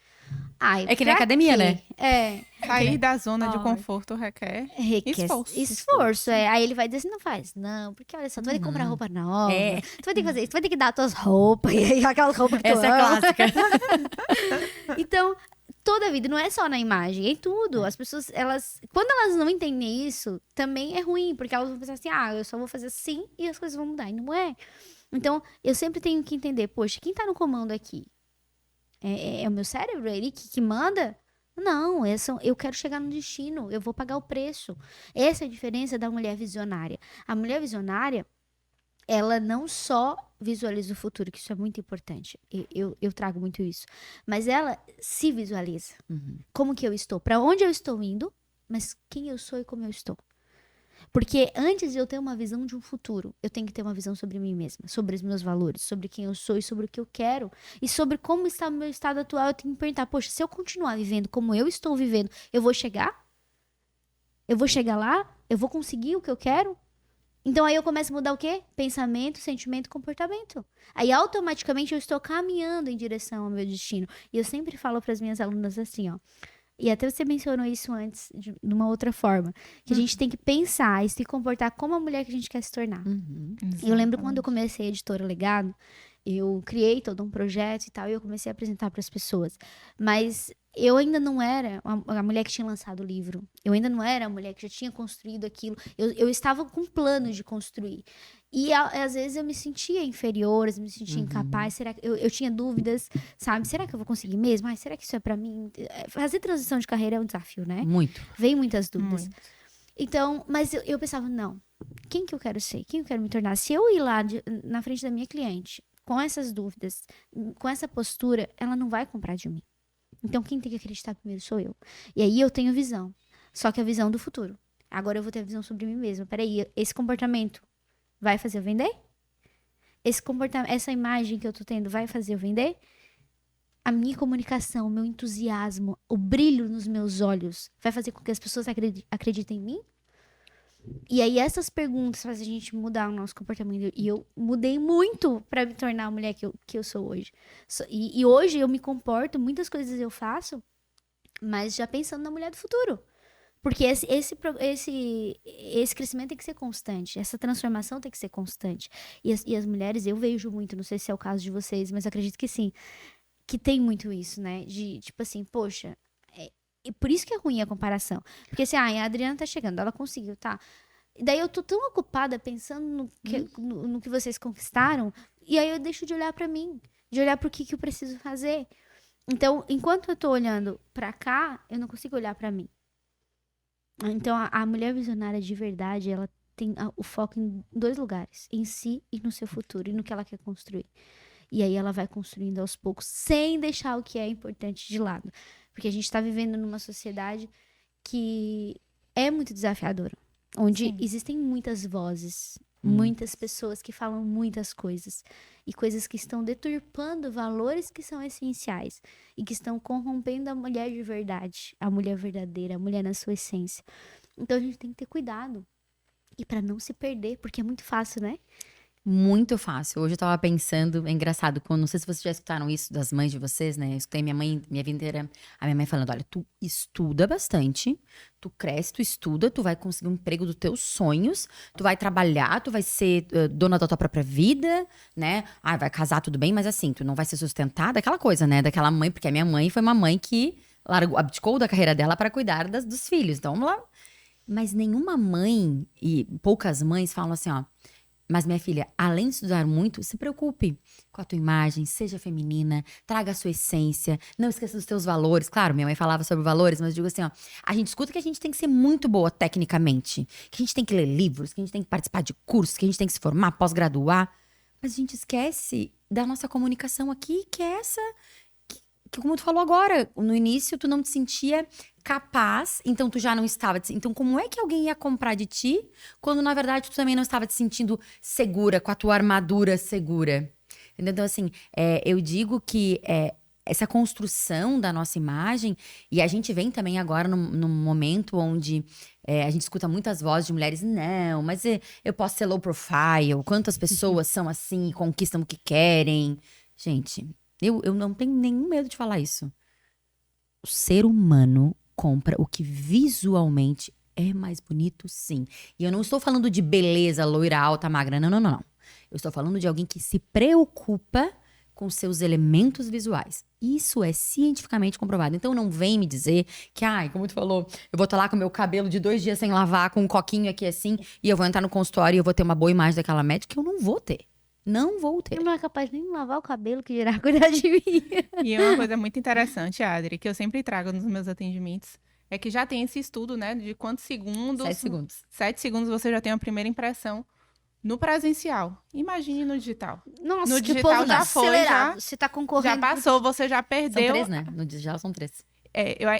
Ai, É que nem pra academia, quê? né? Sair da zona de Ai. conforto requer Requer esforço. esforço. Aí ele vai dizer assim, não faz, não, porque olha só, tu vai ter que comprar roupa nova, É. tu vai ter que fazer isso, tu vai ter que dar as tuas roupas, e aí aquelas roupas que tu Essa é ama. clássica. Então, toda a vida, não é só na imagem, é em tudo. As pessoas, quando elas não entendem isso, também é ruim, porque elas vão pensar assim, eu só vou fazer assim e as coisas vão mudar, e não é. Então, eu sempre tenho que entender, poxa, quem tá no comando aqui? É o meu cérebro? É ele que manda? Não, eu quero chegar no destino, eu vou pagar o preço. Essa é a diferença da mulher visionária. A mulher visionária, ela não só visualiza o futuro, que isso é muito importante. Eu trago muito isso. Mas ela se visualiza. Como que eu estou? Para onde eu estou indo? Mas quem eu sou e como eu estou. Porque antes de eu ter uma visão de um futuro, eu tenho que ter uma visão sobre mim mesma, sobre os meus valores, sobre quem eu sou e sobre o que eu quero. E sobre como está o meu estado atual, eu tenho que me perguntar, poxa, se eu continuar vivendo como eu estou vivendo, eu vou chegar? Eu vou chegar lá? Eu vou conseguir o que eu quero? Então aí eu começo a mudar o quê? Pensamento, sentimento, comportamento. Aí automaticamente eu estou caminhando em direção ao meu destino. E eu sempre falo para as minhas alunas assim, ó. E até você mencionou isso antes, de uma outra forma. Que a gente tem que pensar e se comportar como a mulher que a gente quer se tornar. Eu lembro quando eu comecei a Editora Legado, eu criei todo um projeto e tal, e eu comecei a apresentar para as pessoas. Mas eu ainda não era a mulher que tinha lançado o livro. Eu ainda não era a mulher que já tinha construído aquilo. Eu estava com planos de construir. E às vezes eu me sentia inferior, eu me sentia incapaz. Será que eu tinha dúvidas, sabe? Será que eu vou conseguir mesmo? Ai, será que isso é pra mim? Fazer transição de carreira é um desafio, né? Muito. Vem muitas dúvidas. Muito. Então, mas eu pensava, não. Quem que eu quero ser? Quem eu quero me tornar? Se eu ir lá na frente da minha cliente com essas dúvidas, com essa postura, ela não vai comprar de mim. Então, quem tem que acreditar primeiro sou eu. E aí eu tenho visão. Só que a visão do futuro. Agora eu vou ter a visão sobre mim mesma. Peraí, esse comportamento vai fazer eu vender? Esse comportamento, essa imagem que eu tô tendo vai fazer eu vender? A minha comunicação, o meu entusiasmo, o brilho nos meus olhos vai fazer com que as pessoas acreditem em mim? E aí essas perguntas fazem a gente mudar o nosso comportamento. E eu mudei muito pra me tornar a mulher que eu sou hoje. E hoje eu me comporto, muitas coisas eu faço, mas já pensando na mulher do futuro. Porque esse crescimento tem que ser constante. Essa transformação tem que ser constante. E as mulheres, eu vejo muito, não sei se é o caso de vocês, mas acredito que sim. Que tem muito isso, né? De, tipo assim, poxa... E por isso que é ruim a comparação. Porque assim, a Adriana tá chegando, ela conseguiu, tá? E daí eu tô tão ocupada pensando no que vocês conquistaram, e aí eu deixo de olhar pra mim. De olhar pro que eu preciso fazer. Então, enquanto eu tô olhando pra cá, eu não consigo olhar pra mim. Então, a mulher visionária de verdade, ela tem o foco em 2 lugares. Em si e no seu futuro. E no que ela quer construir. E aí ela vai construindo aos poucos, sem deixar o que é importante de lado. Porque a gente tá vivendo numa sociedade que é muito desafiadora. Onde existem muitas vozes. Muitas pessoas que falam muitas coisas. E coisas que estão deturpando valores que são essenciais. E que estão corrompendo a mulher de verdade. A mulher verdadeira, a mulher na sua essência. Então a gente tem que ter cuidado. E pra não se perder, porque é muito fácil, né? Muito fácil. Hoje eu tava pensando, é engraçado, não sei se vocês já escutaram isso das mães de vocês, né? Eu escutei minha vida inteira, a minha mãe falando, olha, tu estuda bastante, tu cresce, tu estuda, tu vai conseguir um emprego dos teus sonhos, tu vai trabalhar, tu vai ser dona da tua própria vida, né? Ah, vai casar, tudo bem, mas assim, tu não vai ser sustentada, aquela coisa, né? Daquela mãe, porque a minha mãe foi uma mãe que abdicou da carreira dela para cuidar dos filhos, então vamos lá. Mas nenhuma mãe, e poucas mães falam assim, ó, mas, minha filha, além de estudar muito, se preocupe com a tua imagem, seja feminina, traga a sua essência, não esqueça dos teus valores. Claro, minha mãe falava sobre valores, mas eu digo assim, ó, a gente escuta que a gente tem que ser muito boa tecnicamente, que a gente tem que ler livros, que a gente tem que participar de cursos, que a gente tem que se formar, pós-graduar. Mas a gente esquece da nossa comunicação aqui, que é essa... Que como tu falou agora, no início tu não te sentia capaz, então tu já não estava... Então como é que alguém ia comprar de ti, quando na verdade tu também não estava te sentindo segura, com a tua armadura segura? Então assim, eu digo que essa construção da nossa imagem, e a gente vem também agora num momento onde a gente escuta muitas vozes de mulheres, não, mas eu posso ser low profile, quantas pessoas são assim e conquistam o que querem. Gente, eu não tenho nenhum medo de falar isso. O ser humano compra o que visualmente é mais bonito, sim. E eu não estou falando de beleza, loira, alta, magra, não. Eu estou falando de alguém que se preocupa com seus elementos visuais. Isso é cientificamente comprovado. Então não vem me dizer que, como tu falou, eu vou estar lá com meu cabelo de 2 dias sem lavar, com um coquinho aqui assim, e eu vou entrar no consultório e eu vou ter uma boa imagem daquela médica, que eu não vou ter. Não vou ter. Eu não é capaz nem de lavar o cabelo, que dirá cuidar de mim. E uma coisa muito interessante, Adri, que eu sempre trago nos meus atendimentos, é que já tem esse estudo, né, de quantos segundos... 7 segundos. 7 segundos você já tem a primeira impressão no presencial. Imagine no digital. Nossa, No que digital povo já foi, acelerado. Você tá concorrendo. Já passou, você já São perdeu. 3, né? No digital são 3.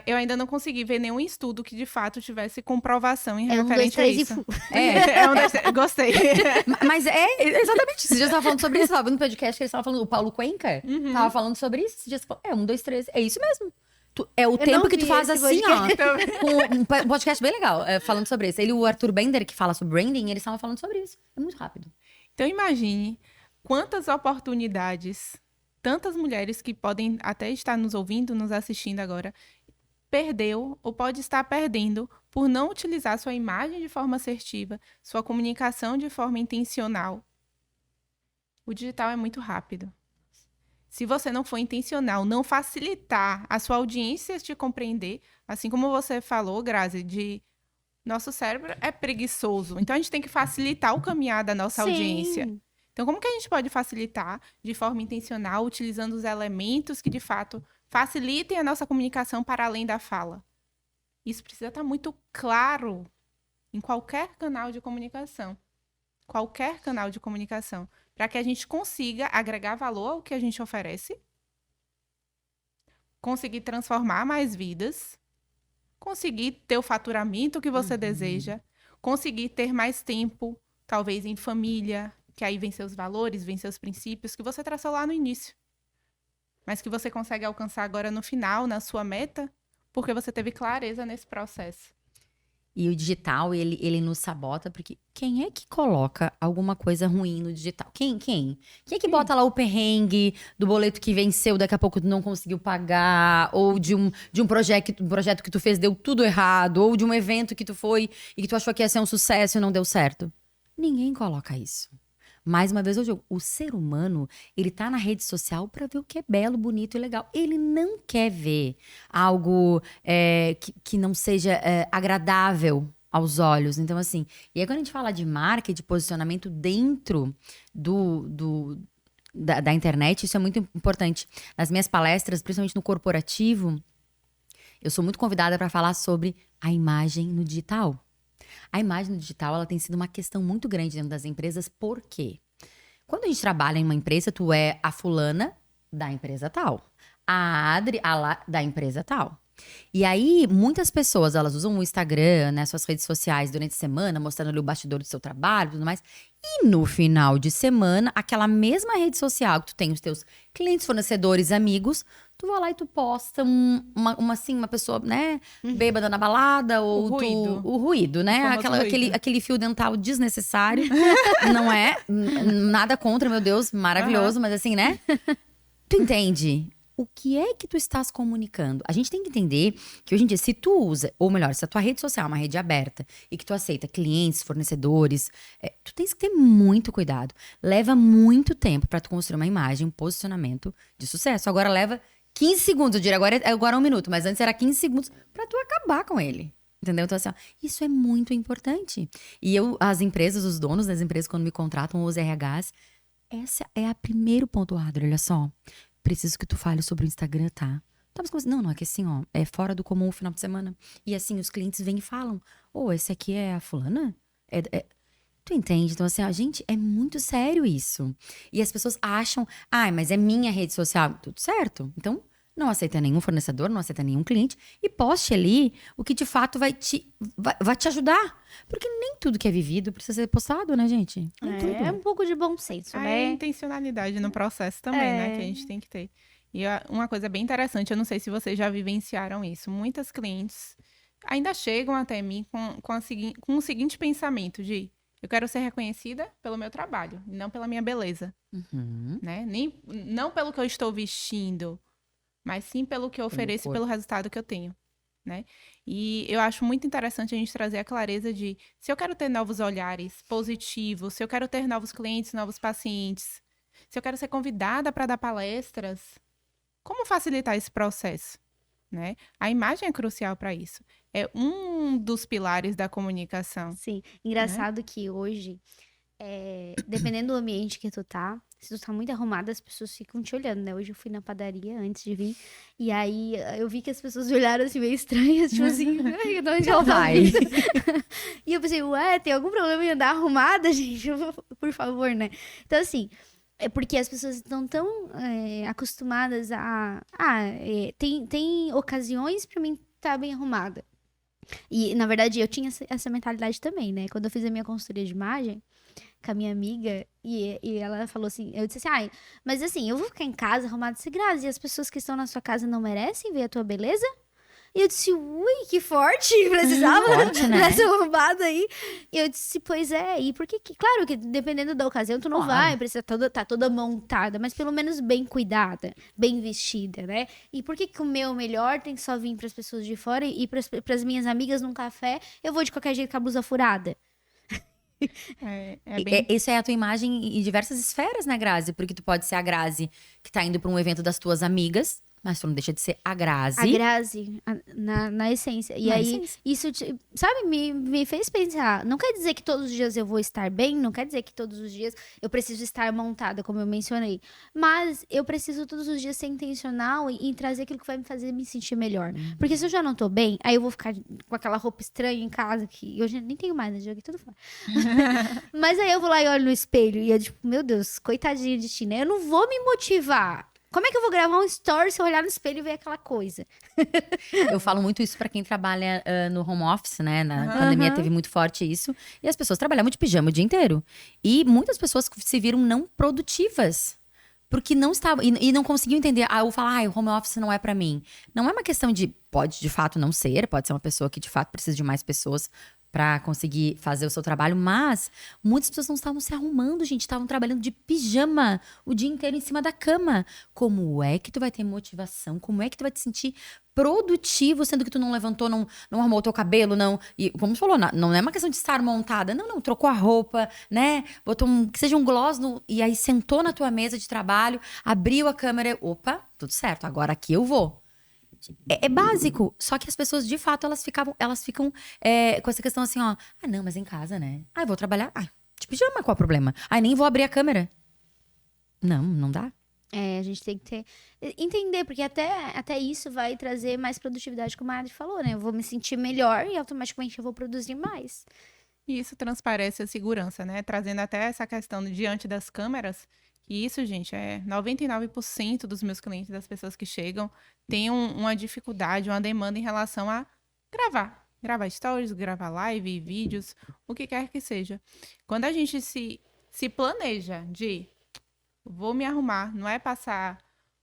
Eu ainda não consegui ver nenhum estudo que de fato tivesse comprovação em É 1, 2, referente a 3 e isso. fu. É 1, 2, 3. Gostei. Mas é exatamente isso. Você já estava falando sobre isso. Tava no podcast que eles estavam falando. O Paulo Cuenca tava falando sobre isso. Esses dias, 1, 2, 3. É isso mesmo. É o tempo não que tu vi faz esse assim, ó. podcast. Com um podcast bem legal, falando sobre isso. Ele e o Arthur Bender, que fala sobre branding, eles estavam falando sobre isso. É muito rápido. Então imagine quantas oportunidades, tantas mulheres que podem até estar nos ouvindo, nos assistindo agora, perdeu ou pode estar perdendo por não utilizar sua imagem de forma assertiva, sua comunicação de forma intencional. O digital é muito rápido. Se você não for intencional, não facilitar a sua audiência te compreender, assim como você falou, Grazi, de nosso cérebro é preguiçoso. Então, a gente tem que facilitar o caminhar da nossa audiência. Então, como que a gente pode facilitar de forma intencional, utilizando os elementos que, de fato, facilitem a nossa comunicação para além da fala? Isso precisa estar muito claro em qualquer canal de comunicação. Qualquer canal de comunicação. Para que a gente consiga agregar valor ao que a gente oferece, conseguir transformar mais vidas, conseguir ter o faturamento que você deseja, conseguir ter mais tempo, talvez em família, que aí vem seus valores, vem seus princípios, que você traçou lá no início. Mas que você consegue alcançar agora no final, na sua meta, porque você teve clareza nesse processo. E o digital, ele nos sabota, porque quem é que coloca alguma coisa ruim no digital? Quem? Quem é que bota lá o perrengue do boleto que venceu, daqui a pouco tu não conseguiu pagar, ou de um projeto que tu fez deu tudo errado, ou de um evento que tu foi e que tu achou que ia ser um sucesso e não deu certo? Ninguém coloca isso. Mais uma vez eu digo, o ser humano, ele tá na rede social pra ver o que é belo, bonito e legal. Ele não quer ver algo que não seja agradável aos olhos. Então, assim, e aí quando a gente fala de marca, de posicionamento dentro da internet, isso é muito importante. Nas minhas palestras, principalmente no corporativo, eu sou muito convidada para falar sobre a imagem no digital. A imagem no digital, ela tem sido uma questão muito grande dentro das empresas, por quê? Quando a gente trabalha em uma empresa, tu é a fulana da empresa tal, a Adri, da empresa tal. E aí, muitas pessoas, elas usam o Instagram, né, suas redes sociais durante a semana, mostrando ali o bastidor do seu trabalho e tudo mais. E no final de semana, aquela mesma rede social que tu tem os teus clientes, fornecedores, amigos, tu vai lá e tu posta uma pessoa, né, bêbada na balada, ou o ruído, né? Aquele fio dental desnecessário. Não é nada contra, meu Deus, maravilhoso, mas assim, né? Tu entende? O que é que tu estás comunicando? A gente tem que entender que hoje em dia, se tu usa, ou melhor, se a tua rede social é uma rede aberta e que tu aceita clientes, fornecedores, tu tens que ter muito cuidado. Leva muito tempo pra tu construir uma imagem, um posicionamento de sucesso. Agora leva 15 segundos, eu diria, agora é 1 minuto, mas antes era 15 segundos pra tu acabar com ele. Entendeu? Então, assim, ó, isso é muito importante. E as empresas, os donos das empresas, quando me contratam, os RHs, essa é a primeiro ponto, Adri, olha só. Preciso que tu fale sobre o Instagram, tá? Tá, mas como assim? Não, é que assim, ó, é fora do comum o final de semana. E assim, os clientes vêm e falam, esse aqui é a fulana? Tu entende? Então assim, ó, gente, é muito sério isso. E as pessoas acham, mas é minha rede social. Tudo certo. Então, não aceita nenhum fornecedor, não aceita nenhum cliente. E poste ali o que de fato vai te ajudar. Porque nem tudo que é vivido precisa ser postado, né, gente? Nem tudo. É um pouco de bom senso, né? É intencionalidade no processo também, né? Que a gente tem que ter. E uma coisa bem interessante, eu não sei se vocês já vivenciaram isso. Muitas clientes ainda chegam até mim com o seguinte pensamento de eu quero ser reconhecida pelo meu trabalho, e não pela minha beleza, Uhum. né? Não pelo que eu estou vestindo, mas sim pelo que eu ofereço e pelo resultado que eu tenho, né? E eu acho muito interessante a gente trazer a clareza de se eu quero ter novos olhares positivos, se eu quero ter novos clientes, novos pacientes, se eu quero ser convidada para dar palestras, como facilitar esse processo, né? A imagem é crucial para isso. É um dos pilares da comunicação, Sim, né? engraçado que hoje, dependendo do ambiente que tu tá, se tu tá muito arrumada, as pessoas ficam te olhando, né? Hoje eu fui na padaria antes de vir, e aí eu vi que as pessoas me olharam assim meio estranhas, tipo assim, ai, de onde ela tá Vai. vindo? E eu pensei, ué, tem algum problema em andar arrumada, gente? Por favor, né? Então, assim, é porque as pessoas estão tão acostumadas tem ocasiões pra mim estar bem arrumada. E, na verdade, eu tinha essa mentalidade também, né? Quando eu fiz a minha consultoria de imagem com a minha amiga, e ela falou assim, eu disse assim, ai, mas assim, eu vou ficar em casa arrumada de graça, e as pessoas que estão na sua casa não merecem ver a tua beleza? E eu disse, ui, que forte, precisava Forte, né? dessa arrumada aí. E eu disse, pois é, e porque, claro que dependendo da ocasião, tu não Claro. vai precisar tá toda montada, mas pelo menos bem cuidada, bem vestida, né? E por que que o meu melhor tem que só vir pras pessoas de fora e pras minhas amigas num café, eu vou de qualquer jeito com a blusa furada? É bem... Isso é a tua imagem em diversas esferas, né, Grazi? Porque tu pode ser a Grazi que tá indo pra um evento das tuas amigas, mas tu não deixa de ser a Grazi. A Grazi, na essência. E Na aí, essência. isso, sabe, me fez pensar. Não quer dizer que todos os dias eu vou estar bem, não quer dizer que todos os dias eu preciso estar montada, como eu mencionei. Mas eu preciso todos os dias ser intencional em trazer aquilo que vai me fazer me sentir melhor. Porque se eu já não tô bem, aí eu vou ficar com aquela roupa estranha em casa, que hoje eu nem tenho mais, né? Joguei tudo fora. Mas aí eu vou lá e olho no espelho e eu, tipo, meu Deus, coitadinha de ti, né? Eu não vou me motivar. Como é que eu vou gravar um story se eu olhar no espelho e ver aquela coisa? Eu falo muito isso pra quem trabalha no home office, né? Na Aham. pandemia teve muito forte isso. E as pessoas trabalhavam de pijama o dia inteiro. E muitas pessoas se viram não produtivas. Porque não estavam. E não conseguiam entender. Ah, eu vou falar, o home office não é pra mim. Não é uma questão de. Pode de fato não ser. Pode ser uma pessoa que de fato precisa de mais pessoas pra conseguir fazer o seu trabalho. Mas muitas pessoas não estavam se arrumando, gente. Estavam trabalhando de pijama o dia inteiro em cima da cama. Como é que tu vai ter motivação? Como é que tu vai te sentir produtivo, sendo que tu não levantou, não arrumou o teu cabelo, não. E como você falou, não é uma questão de estar montada. Não, trocou a roupa, né? Botou que seja um gloss e aí sentou na tua mesa de trabalho, abriu a câmera. Opa, tudo certo, agora aqui eu vou. É básico, só que as pessoas, de fato, elas ficam com essa questão assim, ó. Ah, não, mas em casa, né? Ah, eu vou trabalhar. Ah, de pijama, qual o problema? Ah, nem vou abrir a câmera. Não dá. A gente tem que entender, porque até isso vai trazer mais produtividade, como a Adri falou, né? Eu vou me sentir melhor e automaticamente eu vou produzir mais. E isso transparece a segurança, né? Trazendo até essa questão diante das câmeras. E isso, gente, 99% dos meus clientes, das pessoas que chegam, têm uma dificuldade, uma demanda em relação a gravar. Gravar stories, gravar live, vídeos, o que quer que seja. Quando a gente se planeja de vou me arrumar, não é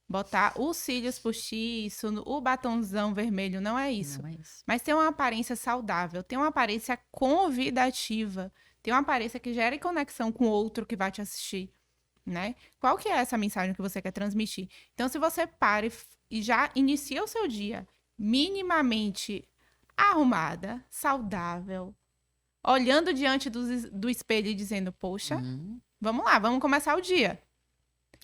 botar os cílios postiços, o batonzão vermelho, não é isso. Não é isso. Mas ter uma aparência saudável, ter uma aparência convidativa, ter uma aparência que gere conexão com o outro que vai te assistir, né? Qual que é essa mensagem que você quer transmitir? Então, se você para e já inicia o seu dia minimamente arrumada, saudável, olhando diante do espelho e dizendo, poxa, vamos lá, vamos começar o dia.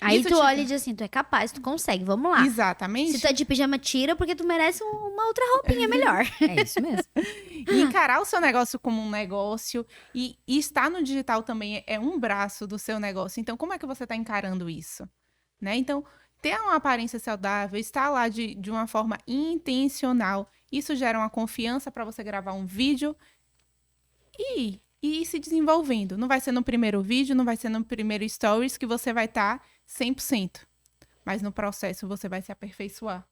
Aí Isso tu te- olha e diz assim, tu é capaz, tu consegue, vamos lá. Exatamente. Se tu é de pijama, tira, porque tu merece uma outra roupinha melhor. É isso mesmo. E encarar o seu negócio como um negócio e estar no digital também é um braço do seu negócio. Então, como é que você está encarando isso? Né? Então, ter uma aparência saudável, estar lá de uma forma intencional, isso gera uma confiança para você gravar um vídeo e ir se desenvolvendo. Não vai ser no primeiro vídeo, não vai ser no primeiro stories que você vai estar 100%. Mas no processo você vai se aperfeiçoar.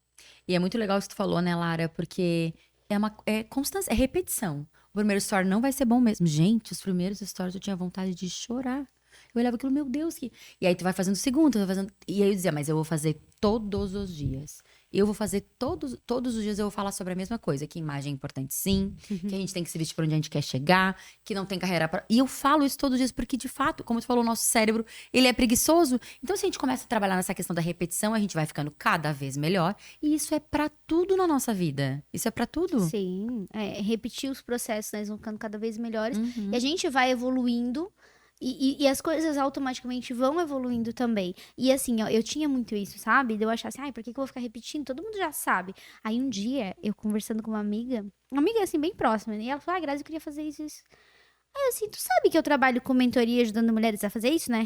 E é muito legal isso que tu falou, né, Lara? Porque é constância, é repetição. O primeiro story não vai ser bom mesmo. Gente, os primeiros stories eu tinha vontade de chorar. Eu olhava aquilo, meu Deus, que... E aí tu vai fazendo o segundo, tu vai fazendo... E aí eu dizia, mas eu vou fazer todos os dias. Eu vou fazer todos os dias, eu vou falar sobre a mesma coisa. Que imagem é importante, sim. Que a gente tem que se vestir pra onde a gente quer chegar. Que não tem carreira pra... E eu falo isso todos os dias porque, de fato, como tu falou, o nosso cérebro, ele é preguiçoso. Então, se a gente começa a trabalhar nessa questão da repetição, a gente vai ficando cada vez melhor. E isso é pra tudo na nossa vida. Isso é pra tudo. Sim, repetir os processos, né? Eles vão ficando cada vez melhores. E a gente vai evoluindo. E as coisas automaticamente vão evoluindo também. E assim, ó, eu tinha muito isso, sabe? De eu achar assim, ai, por que eu vou ficar repetindo? Todo mundo já sabe. Aí um dia, eu conversando com uma amiga assim, bem próxima, né? E ela falou, Grazi, eu queria fazer isso. Aí eu assim, tu sabe que eu trabalho com mentoria ajudando mulheres a fazer isso, né?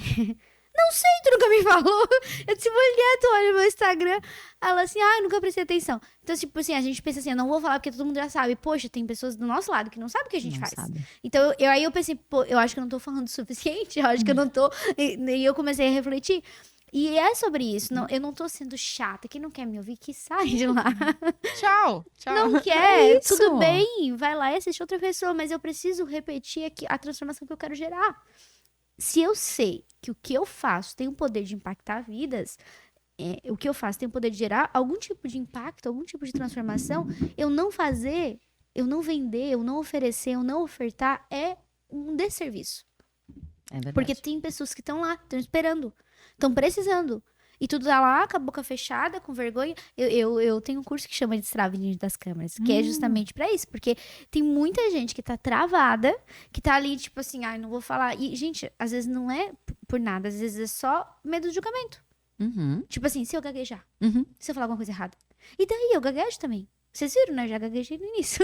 Não sei, tu nunca me falou. Eu disse, mulher, tu olha no meu Instagram. Ela assim, eu nunca prestei atenção. Então, tipo assim, a gente pensa assim, eu não vou falar porque todo mundo já sabe. Poxa, tem pessoas do nosso lado que não sabem o que a gente Não faz. sabe. Então, aí eu pensei, pô, eu acho que eu não tô falando o suficiente. Eu acho que eu não tô. E eu comecei a refletir. E é sobre isso. Não, eu não tô sendo chata. Quem não quer me ouvir, que sai de lá. Tchau. Não quer, isso. tudo bem. Vai lá e assiste outra pessoa. Mas eu preciso repetir aqui a transformação que eu quero gerar. Se eu sei que o que eu faço tem o poder de impactar vidas, o que eu faço tem o poder de gerar algum tipo de impacto, algum tipo de transformação, eu não fazer, eu não vender, eu não oferecer, eu não ofertar é um desserviço. É verdade. Porque tem pessoas que estão lá, estão esperando, estão precisando. E tudo tá lá, com a boca fechada, com vergonha. Eu tenho um curso que chama de Destrave diante das câmeras, que é justamente pra isso. Porque tem muita gente que tá travada, que tá ali, tipo assim, não vou falar. E, gente, às vezes não é por nada, às vezes é só medo do julgamento. Tipo assim, se eu gaguejar, se eu falar alguma coisa errada. E daí, eu gaguejo também. Vocês viram, né? Eu já gaguejei no início.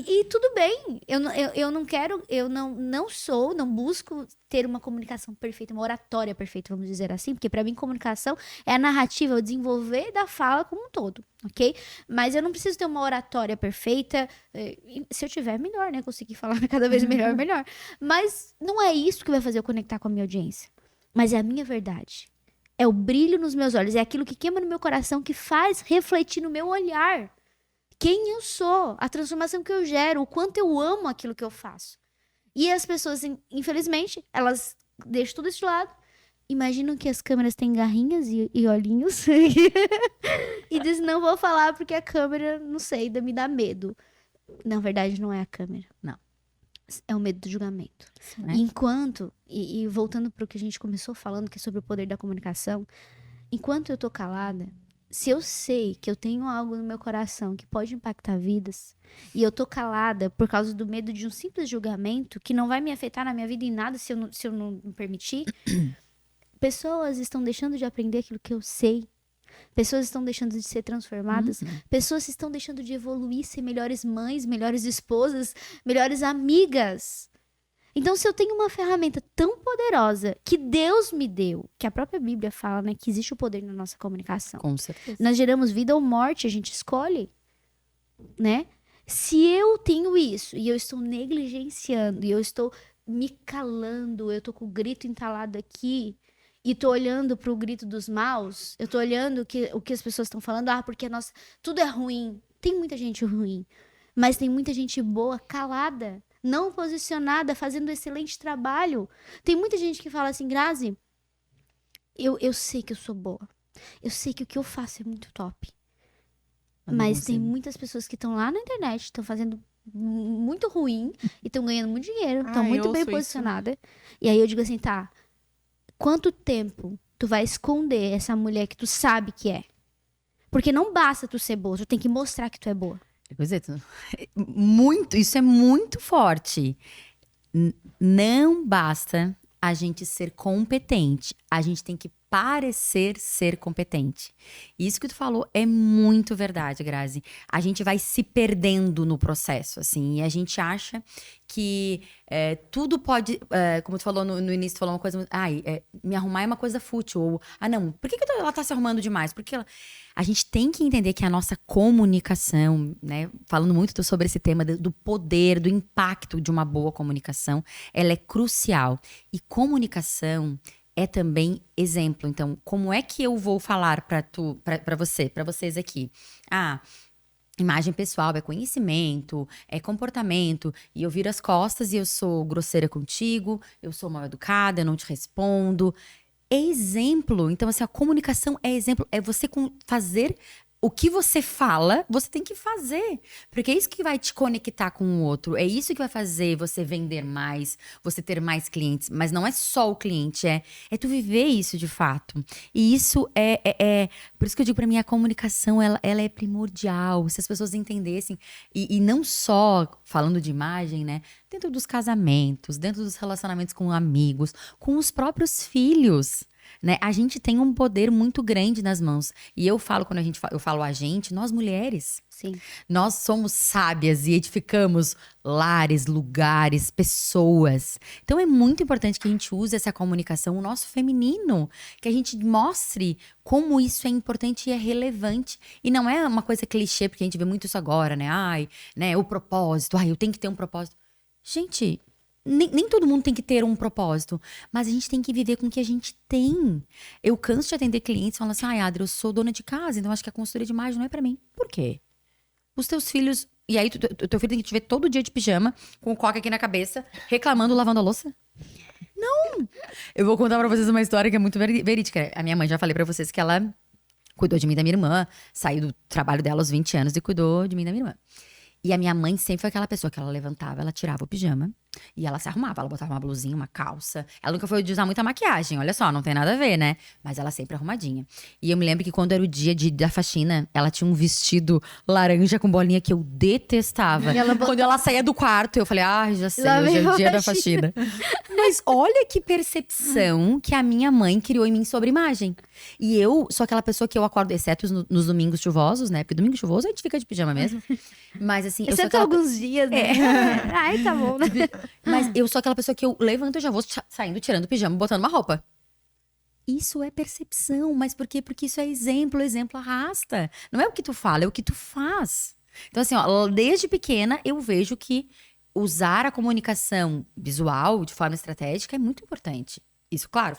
E tudo bem. Eu não quero, eu não busco ter uma comunicação perfeita, uma oratória perfeita, vamos dizer assim. Porque pra mim, comunicação é a narrativa, o desenvolver da fala como um todo, ok? Mas eu não preciso ter uma oratória perfeita. Se eu tiver, melhor, né? Conseguir falar cada vez melhor, melhor. Mas não é isso que vai fazer eu conectar com a minha audiência. Mas é a minha verdade. É o brilho nos meus olhos. É aquilo que queima no meu coração, que faz refletir no meu olhar. Quem eu sou, a transformação que eu gero, o quanto eu amo aquilo que eu faço. E as pessoas, infelizmente, elas deixam tudo isso de lado, imaginam que as câmeras têm garrinhas e olhinhos, e dizem, não vou falar porque a câmera, não sei, me dá medo. Na verdade, não é a câmera. Não. É o medo do julgamento. É. Enquanto, e voltando para o que a gente começou falando, que é sobre o poder da comunicação, enquanto eu tô calada, se eu sei que eu tenho algo no meu coração que pode impactar vidas, e eu tô calada por causa do medo de um simples julgamento, que não vai me afetar na minha vida em nada se eu não permitir, pessoas estão deixando de aprender aquilo que eu sei. Pessoas estão deixando de ser transformadas. Pessoas estão deixando de evoluir, ser melhores mães, melhores esposas, melhores amigas. Então, se eu tenho uma ferramenta tão poderosa que Deus me deu, que a própria Bíblia fala, né, que existe o poder na nossa comunicação. Com certeza. Nós geramos vida ou morte, a gente escolhe, né? Se eu tenho isso e eu estou negligenciando, e eu estou me calando, eu estou com o grito entalado aqui, e tô olhando pro grito dos maus, eu tô olhando o que as pessoas estão falando, porque tudo é ruim. Tem muita gente ruim, mas tem muita gente boa, calada, não posicionada, fazendo um excelente trabalho. Tem muita gente que fala assim, Grazi, eu sei que eu sou boa. Eu sei que o que eu faço é muito top. Mas tem muitas pessoas que estão lá na internet, estão fazendo muito ruim e estão ganhando muito dinheiro, estão muito bem posicionadas. E aí eu digo assim, tá, quanto tempo tu vai esconder essa mulher que tu sabe que é? Porque não basta tu ser boa, tu tem que mostrar que tu é boa. Isso é muito forte. Não basta a gente ser competente. A gente tem que parecer ser competente. Isso que tu falou é muito verdade, Grazi. A gente vai se perdendo no processo, assim, e a gente acha que tudo pode, como tu falou no início, tu falou uma coisa, me arrumar é uma coisa fútil, ou, não, por que ela tá se arrumando demais? Porque a gente tem que entender que a nossa comunicação, né, falando muito sobre esse tema do poder, do impacto de uma boa comunicação, ela é crucial. E comunicação é também exemplo. Então, como é que eu vou falar para vocês aqui? Imagem pessoal é conhecimento, é comportamento, e eu viro as costas e eu sou grosseira contigo, eu sou mal educada, eu não te respondo. é exemplo. Então, assim, a comunicação é exemplo. É você fazer o que você fala, você tem que fazer. Porque é isso que vai te conectar com o outro. É isso que vai fazer você vender mais, você ter mais clientes. Mas não é só o cliente, é tu viver isso de fato. E isso por isso que eu digo pra mim, a comunicação, ela é primordial. Se as pessoas entendessem, e não só falando de imagem, né? Dentro dos casamentos, dentro dos relacionamentos com amigos, com os próprios filhos. Né? A gente tem um poder muito grande nas mãos. E eu falo, quando eu falo a gente, nós mulheres. Sim. Nós somos sábias e edificamos lares, lugares, pessoas. Então é muito importante que a gente use essa comunicação, o nosso feminino, que a gente mostre como isso é importante e é relevante. E não é uma coisa clichê, porque a gente vê muito isso agora, né? Ai, né? O propósito, eu tenho que ter um propósito. Gente, nem todo mundo tem que ter um propósito, mas a gente tem que viver com o que a gente tem. Eu canso de atender clientes falando assim, Adri, eu sou dona de casa, então acho que a consultoria de imagem não é pra mim. Por quê? Os teus filhos... E aí, teu filho tem que te ver todo dia de pijama, com o coque aqui na cabeça, reclamando, lavando a louça? Não! Eu vou contar pra vocês uma história que é muito verídica. A minha mãe, já falei pra vocês que ela cuidou de mim e da minha irmã, saiu do trabalho dela aos 20 anos e cuidou de mim e da minha irmã. E a minha mãe sempre foi aquela pessoa que ela levantava, ela tirava o pijama e ela se arrumava. Ela botava uma blusinha, uma calça. Ela nunca foi de usar muita maquiagem, olha só, não tem nada a ver, né? Mas ela sempre arrumadinha. E eu me lembro que quando era o dia da faxina, ela tinha um vestido laranja com bolinha que eu detestava. Quando ela saía do quarto, eu falei, já sei, hoje é o dia da faxina. Mas olha que percepção que a minha mãe criou em mim sobre imagem. E eu sou aquela pessoa que eu acordo, exceto nos domingos chuvosos, né? Porque domingo chuvoso a gente fica de pijama mesmo. Mas assim, eu sou Exceto alguns dias, né? Ai, tá bom, né? Mas eu sou aquela pessoa que eu levanto e já vou saindo, tirando o pijama, botando uma roupa. Isso é percepção, mas por quê? Porque isso é exemplo, exemplo arrasta. Não é o que tu fala, é o que tu faz. Então assim, ó, desde pequena eu vejo que usar a comunicação visual de forma estratégica é muito importante. Isso, claro,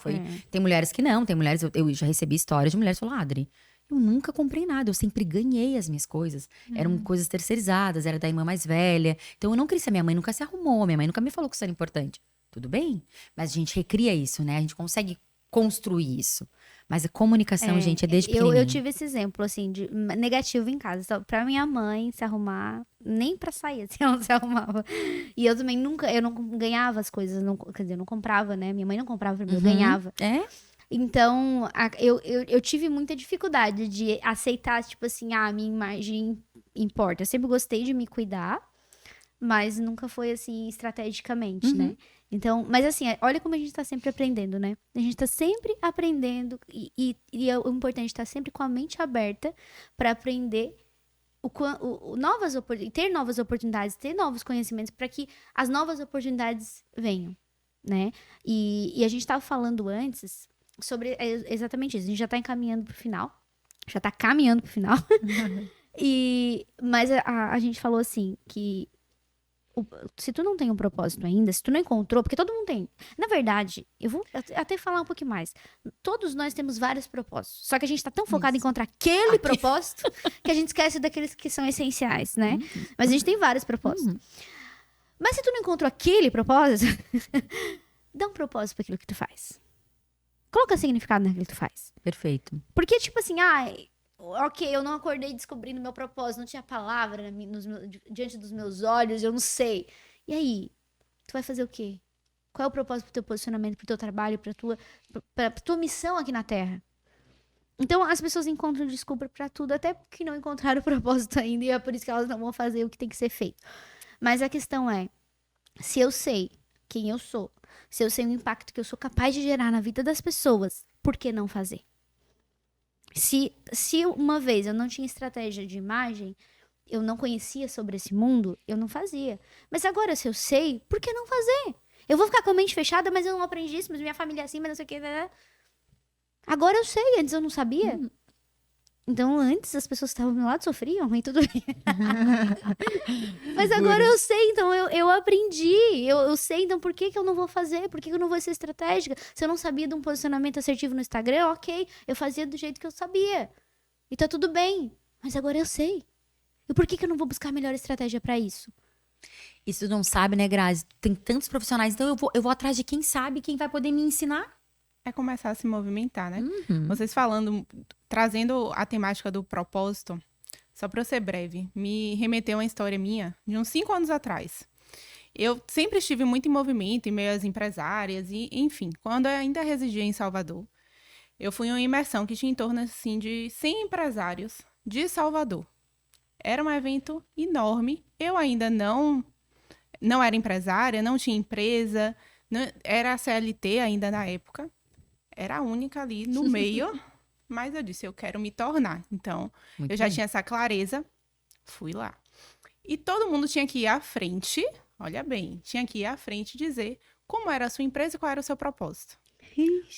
tem mulheres que não, tem mulheres, eu já recebi histórias de mulheres que falaram, Adri, eu nunca comprei nada, eu sempre ganhei as minhas coisas. Eram coisas terceirizadas, era da irmã mais velha. Então eu não queria ser, minha mãe nunca se arrumou, minha mãe nunca me falou que isso era importante. Tudo bem, mas a gente recria isso, né? A gente consegue construir isso. Mas a comunicação, gente, é desde pequenininho. Eu tive esse exemplo, assim, de negativo em casa. Então, pra minha mãe se arrumar, nem pra sair, assim, ela não se arrumava. E eu também eu não ganhava as coisas, quer dizer, eu não comprava, né? Minha mãe não comprava pra mim, eu ganhava. Então, eu tive muita dificuldade de aceitar, tipo assim, a minha imagem importa. Eu sempre gostei de me cuidar, mas nunca foi assim, estrategicamente, né? Então, mas assim, olha como a gente tá sempre aprendendo, né? A gente tá sempre aprendendo e o importante é estar sempre com a mente aberta para aprender ter novas oportunidades, ter novos conhecimentos para que as novas oportunidades venham, né? E a gente tava falando antes sobre exatamente isso. A gente já tá caminhando pro final. Mas a gente falou assim, que se tu não tem um propósito ainda, se tu não encontrou, porque todo mundo tem. Na verdade, eu vou até falar um pouquinho mais. Todos nós temos vários propósitos. Só que a gente tá tão focado em encontrar aquele propósito que a gente esquece daqueles que são essenciais, né? Mas a gente tem vários propósitos. Mas se tu não encontrou aquele propósito, dá um propósito para aquilo que tu faz. Coloca significado naquilo que tu faz. Perfeito. Porque, tipo assim, ok, eu não acordei descobrindo meu propósito, não tinha palavra diante dos meus olhos, eu não sei. E aí? Tu vai fazer o quê? Qual é o propósito pro teu posicionamento, pro teu trabalho, pra tua missão aqui na Terra? Então, as pessoas encontram desculpa pra tudo, até porque não encontraram o propósito ainda, e é por isso que elas não vão fazer o que tem que ser feito. Mas a questão é, se eu sei quem eu sou, se eu sei o impacto que eu sou capaz de gerar na vida das pessoas, por que não fazer? Se uma vez eu não tinha estratégia de imagem, eu não conhecia sobre esse mundo, eu não fazia. Mas agora, se eu sei, por que não fazer? Eu vou ficar com a mente fechada, mas eu não aprendi isso, mas minha família é assim, mas não sei o que. Né? Agora eu sei, antes eu não sabia. Então, antes as pessoas que estavam do meu lado sofriam, e tudo bem. Mas agora eu sei, então eu aprendi. Eu sei, então por que eu não vou fazer? Por que eu não vou ser estratégica? Se eu não sabia de um posicionamento assertivo no Instagram, ok, eu fazia do jeito que eu sabia. E tá tudo bem. Mas agora eu sei. E por que eu não vou buscar a melhor estratégia pra isso? Isso tu não sabe, né, Grazi? Tem tantos profissionais, então eu vou atrás de quem sabe, quem vai poder me ensinar. é começar a se movimentar, né? Uhum. Vocês falando, trazendo a temática do propósito, só para eu ser breve, me remeteu a uma história minha de uns 5 anos atrás. Eu sempre estive muito em movimento, em meio às empresárias, e enfim, quando eu ainda residia em Salvador, eu fui em uma imersão que tinha em torno assim, de 100 empresários de Salvador. Era um evento enorme, eu ainda não era empresária, não tinha empresa, era CLT ainda na época, era a única ali no meio, mas eu disse, eu quero me tornar. Então, Muito eu já bem. tinha essa clareza, fui lá. E todo mundo tinha que ir à frente, olha bem, tinha que ir à frente e dizer como era a sua empresa e qual era o seu propósito.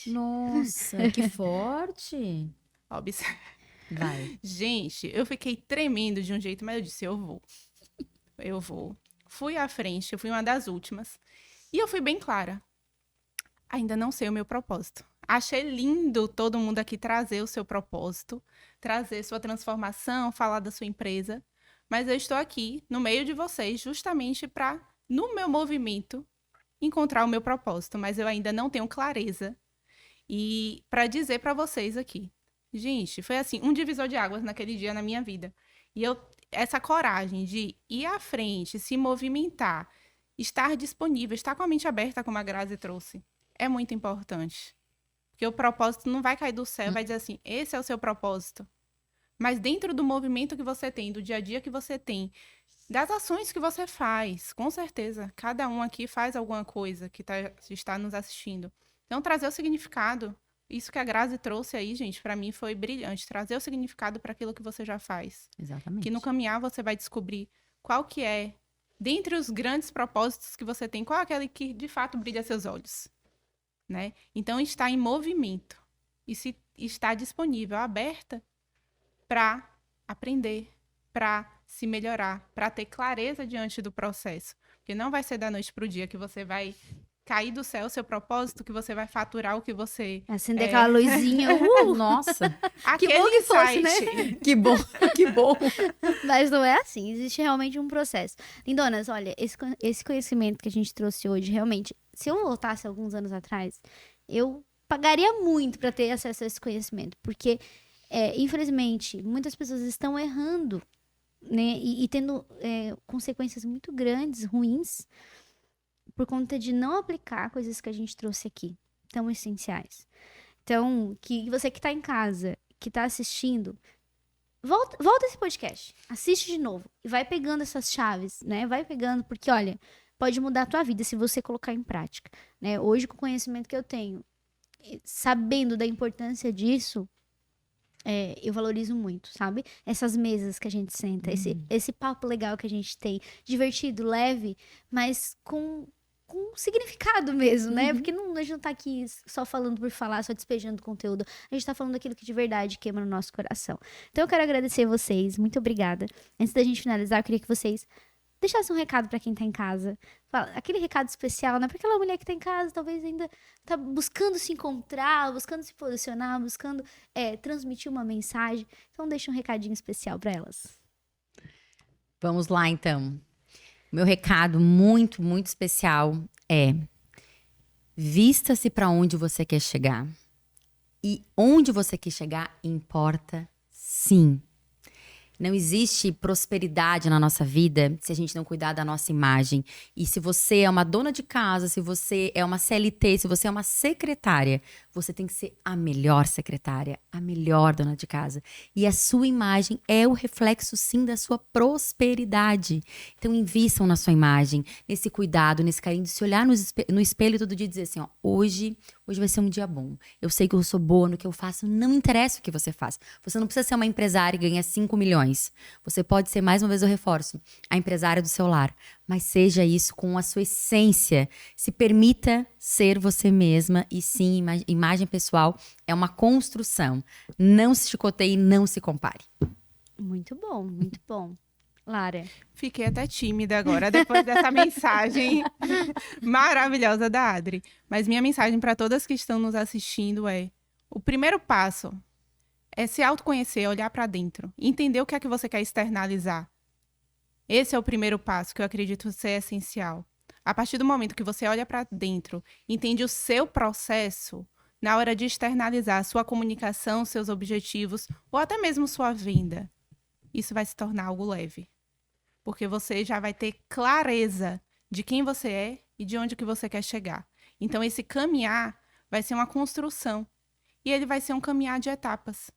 Nossa, que forte. Observe. Vai. Gente, eu fiquei tremendo de um jeito, mas eu disse, eu vou. Eu vou. Fui à frente, eu fui uma das últimas. E eu fui bem clara. Ainda não sei o meu propósito. Achei lindo todo mundo aqui trazer o seu propósito, trazer sua transformação, falar da sua empresa. Mas eu estou aqui, no meio de vocês, justamente para, no meu movimento, encontrar o meu propósito. Mas eu ainda não tenho clareza. E para dizer para vocês aqui, gente, foi assim, um divisor de águas naquele dia na minha vida. E essa coragem de ir à frente, se movimentar, estar disponível, estar com a mente aberta, como a Grazi trouxe, é muito importante. Porque o propósito não vai cair do céu, vai dizer assim, esse é o seu propósito. Mas dentro do movimento que você tem, do dia a dia que você tem, das ações que você faz, com certeza, cada um aqui faz alguma coisa que está nos assistindo. Então, trazer o significado, isso que a Grazi trouxe aí, gente, para mim foi brilhante. Trazer o significado para aquilo que você já faz. Exatamente. Que no caminhar você vai descobrir qual que é, dentre os grandes propósitos que você tem, qual é aquele que de fato brilha seus olhos, né? Então, está em movimento e se está disponível, aberta para aprender, para se melhorar, para ter clareza diante do processo. Porque não vai ser da noite para o dia que você vai cair do céu o seu propósito, que você vai faturar o que você... Acender aquela luzinha. Nossa, Que bom que fosse, né? que bom, que bom. Mas não é assim, existe realmente um processo. Lindonas, olha, esse conhecimento que a gente trouxe hoje, realmente, se eu voltasse alguns anos atrás, eu pagaria muito para ter acesso a esse conhecimento, porque, infelizmente, muitas pessoas estão errando, né, e tendo consequências muito grandes, ruins, por conta de não aplicar coisas que a gente trouxe aqui, tão essenciais. Então, que você que tá em casa, que tá assistindo, volta esse podcast, assiste de novo e vai pegando essas chaves, né? Vai pegando, porque, olha, pode mudar a tua vida se você colocar em prática, né? Hoje, com o conhecimento que eu tenho, sabendo da importância disso, eu valorizo muito, sabe? Essas mesas que a gente senta, esse papo legal que a gente tem, divertido, leve, mas com significado mesmo, né? Porque a gente não tá aqui só falando por falar, só despejando conteúdo. A gente tá falando daquilo que de verdade queima no nosso coração. Então eu quero agradecer vocês, muito obrigada. Antes da gente finalizar, eu queria que vocês deixassem um recado pra quem tá em casa. Aquele recado especial, né? Pra aquela mulher que tá em casa, talvez ainda tá buscando se encontrar, buscando se posicionar, buscando transmitir uma mensagem. Então deixa um recadinho especial pra elas. Vamos lá, então. Meu recado muito, muito especial é: vista-se para onde você quer chegar. E onde você quer chegar importa, sim. Não existe prosperidade na nossa vida se a gente não cuidar da nossa imagem. E se você é uma dona de casa, se você é uma CLT, se você é uma secretária, você tem que ser a melhor secretária, a melhor dona de casa. E a sua imagem é o reflexo, sim, da sua prosperidade. Então, invistam na sua imagem, nesse cuidado, nesse carinho de se olhar no espelho todo dia e dizer assim, ó, hoje vai ser um dia bom. Eu sei que eu sou boa no que eu faço, não interessa o que você faz. Você não precisa ser uma empresária e ganhar 5 milhões. Você pode ser, mais uma vez eu reforço, a empresária do seu lar. Mas seja isso com a sua essência. Se permita ser você mesma. E sim, imagem pessoal é uma construção. Não se chicoteie, não se compare. Muito bom, muito bom. Lara. Fiquei até tímida agora, depois dessa mensagem maravilhosa da Adri. Mas minha mensagem para todas que estão nos assistindo é: o primeiro passo é se autoconhecer, olhar para dentro, entender o que é que você quer externalizar. Esse é o primeiro passo que eu acredito ser essencial. A partir do momento que você olha para dentro, entende o seu processo, na hora de externalizar sua comunicação, seus objetivos, ou até mesmo sua venda, isso vai se tornar algo leve. Porque você já vai ter clareza de quem você é e de onde que você quer chegar. Então, esse caminhar vai ser uma construção. E ele vai ser um caminhar de etapas.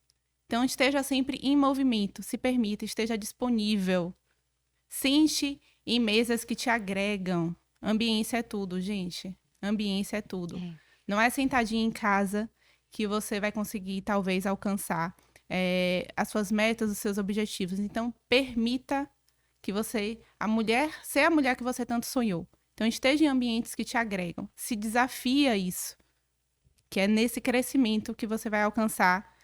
Então, esteja sempre em movimento, se permita, esteja disponível. Sente em mesas que te agregam. Ambiência é tudo, gente. Ambiência é tudo. Não é sentadinho em casa que você vai conseguir, talvez, alcançar as suas metas, os seus objetivos. Então, permita que você, ser a mulher que você tanto sonhou. Então, esteja em ambientes que te agregam. Se desafia isso. Que é nesse crescimento que você vai alcançar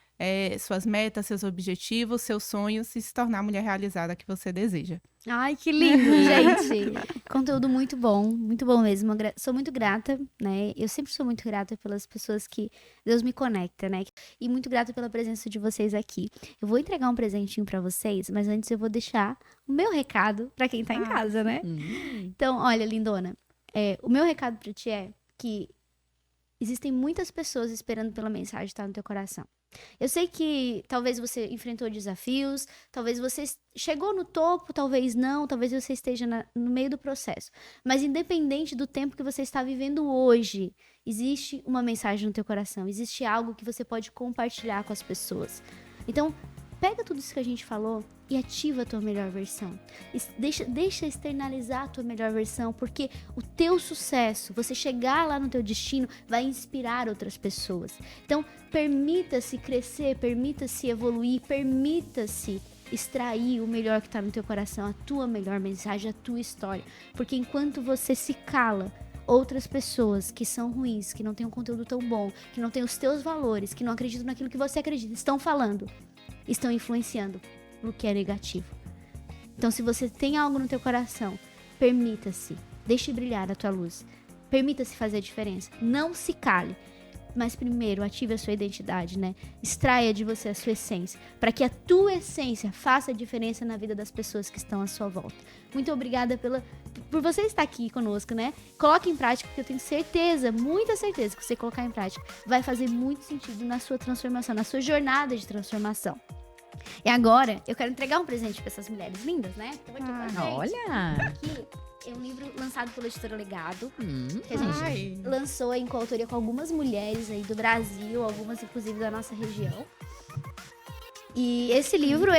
suas metas, seus objetivos, seus sonhos e se tornar a mulher realizada que você deseja. Ai, que lindo, gente. Conteúdo muito bom mesmo. Sou muito grata, né? Eu sempre sou muito grata pelas pessoas que Deus me conecta, né? E muito grata pela presença de vocês aqui. Eu vou entregar um presentinho pra vocês, mas antes eu vou deixar o meu recado pra quem tá em casa, né? Então, olha, lindona, o meu recado pra ti é que existem muitas pessoas esperando pela mensagem que está no teu coração. Eu sei que talvez você enfrentou desafios, talvez você chegou no topo, talvez não, talvez você esteja no meio do processo. Mas independente do tempo que você está vivendo hoje, existe uma mensagem no teu coração, existe algo que você pode compartilhar com as pessoas. Então, pega tudo isso que a gente falou e ativa a tua melhor versão. Deixa externalizar a tua melhor versão, porque o teu sucesso, você chegar lá no teu destino, vai inspirar outras pessoas. Então, permita-se crescer, permita-se evoluir, permita-se extrair o melhor que está no teu coração, a tua melhor mensagem, a tua história. Porque enquanto você se cala, outras pessoas que são ruins, que não têm um conteúdo tão bom, que não têm os teus valores, que não acreditam naquilo que você acredita, estão falando, estão influenciando o que é negativo. Então, se você tem algo no teu coração, permita-se, deixe brilhar a tua luz, permita-se fazer a diferença, não se cale, mas primeiro ative a sua identidade, né? Extraia de você a sua essência, para que a tua essência faça a diferença na vida das pessoas que estão à sua volta. Muito obrigada por você estar aqui conosco, né? Coloque em prática, porque eu tenho certeza, muita certeza, que você colocar em prática vai fazer muito sentido na sua transformação, na sua jornada de transformação. E agora, eu quero entregar um presente para essas mulheres lindas, né? Estão aqui com a gente. Olha! Aqui é um livro lançado pela editora Legado, que a gente lançou em coautoria com algumas mulheres aí do Brasil, algumas inclusive da nossa região. E esse livro,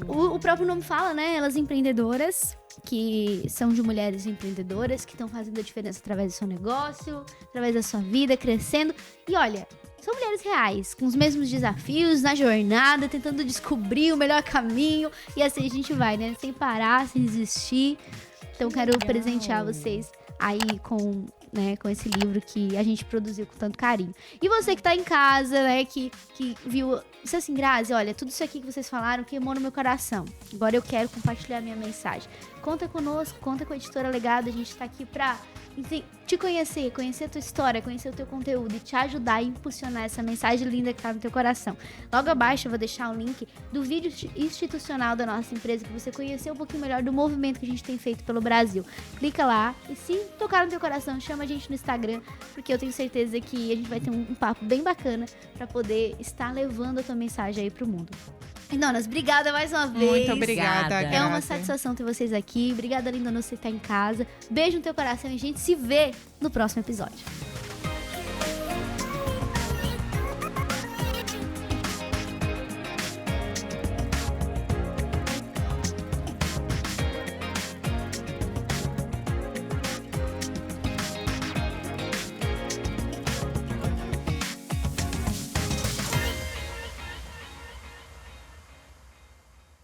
o próprio nome fala, né? Elas empreendedoras, que são de mulheres empreendedoras, que estão fazendo a diferença através do seu negócio, através da sua vida, crescendo. E olha, são mulheres reais, com os mesmos desafios na jornada, tentando descobrir o melhor caminho. E assim a gente vai, né? Sem parar, sem desistir. Então quero presentear vocês aí com esse livro que a gente produziu com tanto carinho. E você que tá em casa, né, que viu, disse assim, Grazi, olha, tudo isso aqui que vocês falaram queimou no meu coração. Agora eu quero compartilhar minha mensagem. Conta conosco, conta com a editora Legado, a gente tá aqui pra te conhecer a tua história, conhecer o teu conteúdo e te ajudar a impulsionar essa mensagem linda que tá no teu coração. Logo abaixo eu vou deixar o link do vídeo institucional da nossa empresa para você conhecer um pouquinho melhor do movimento que a gente tem feito pelo Brasil. Clica lá e se tocar no teu coração, chama a gente no Instagram, porque eu tenho certeza que a gente vai ter um papo bem bacana para poder estar levando a tua mensagem aí pro mundo. Lindonas, obrigada mais uma vez. Muito obrigada, É uma satisfação ter vocês aqui. Obrigada, Lindona, você que tá em casa. Beijo no teu coração e a gente se vê no próximo episódio.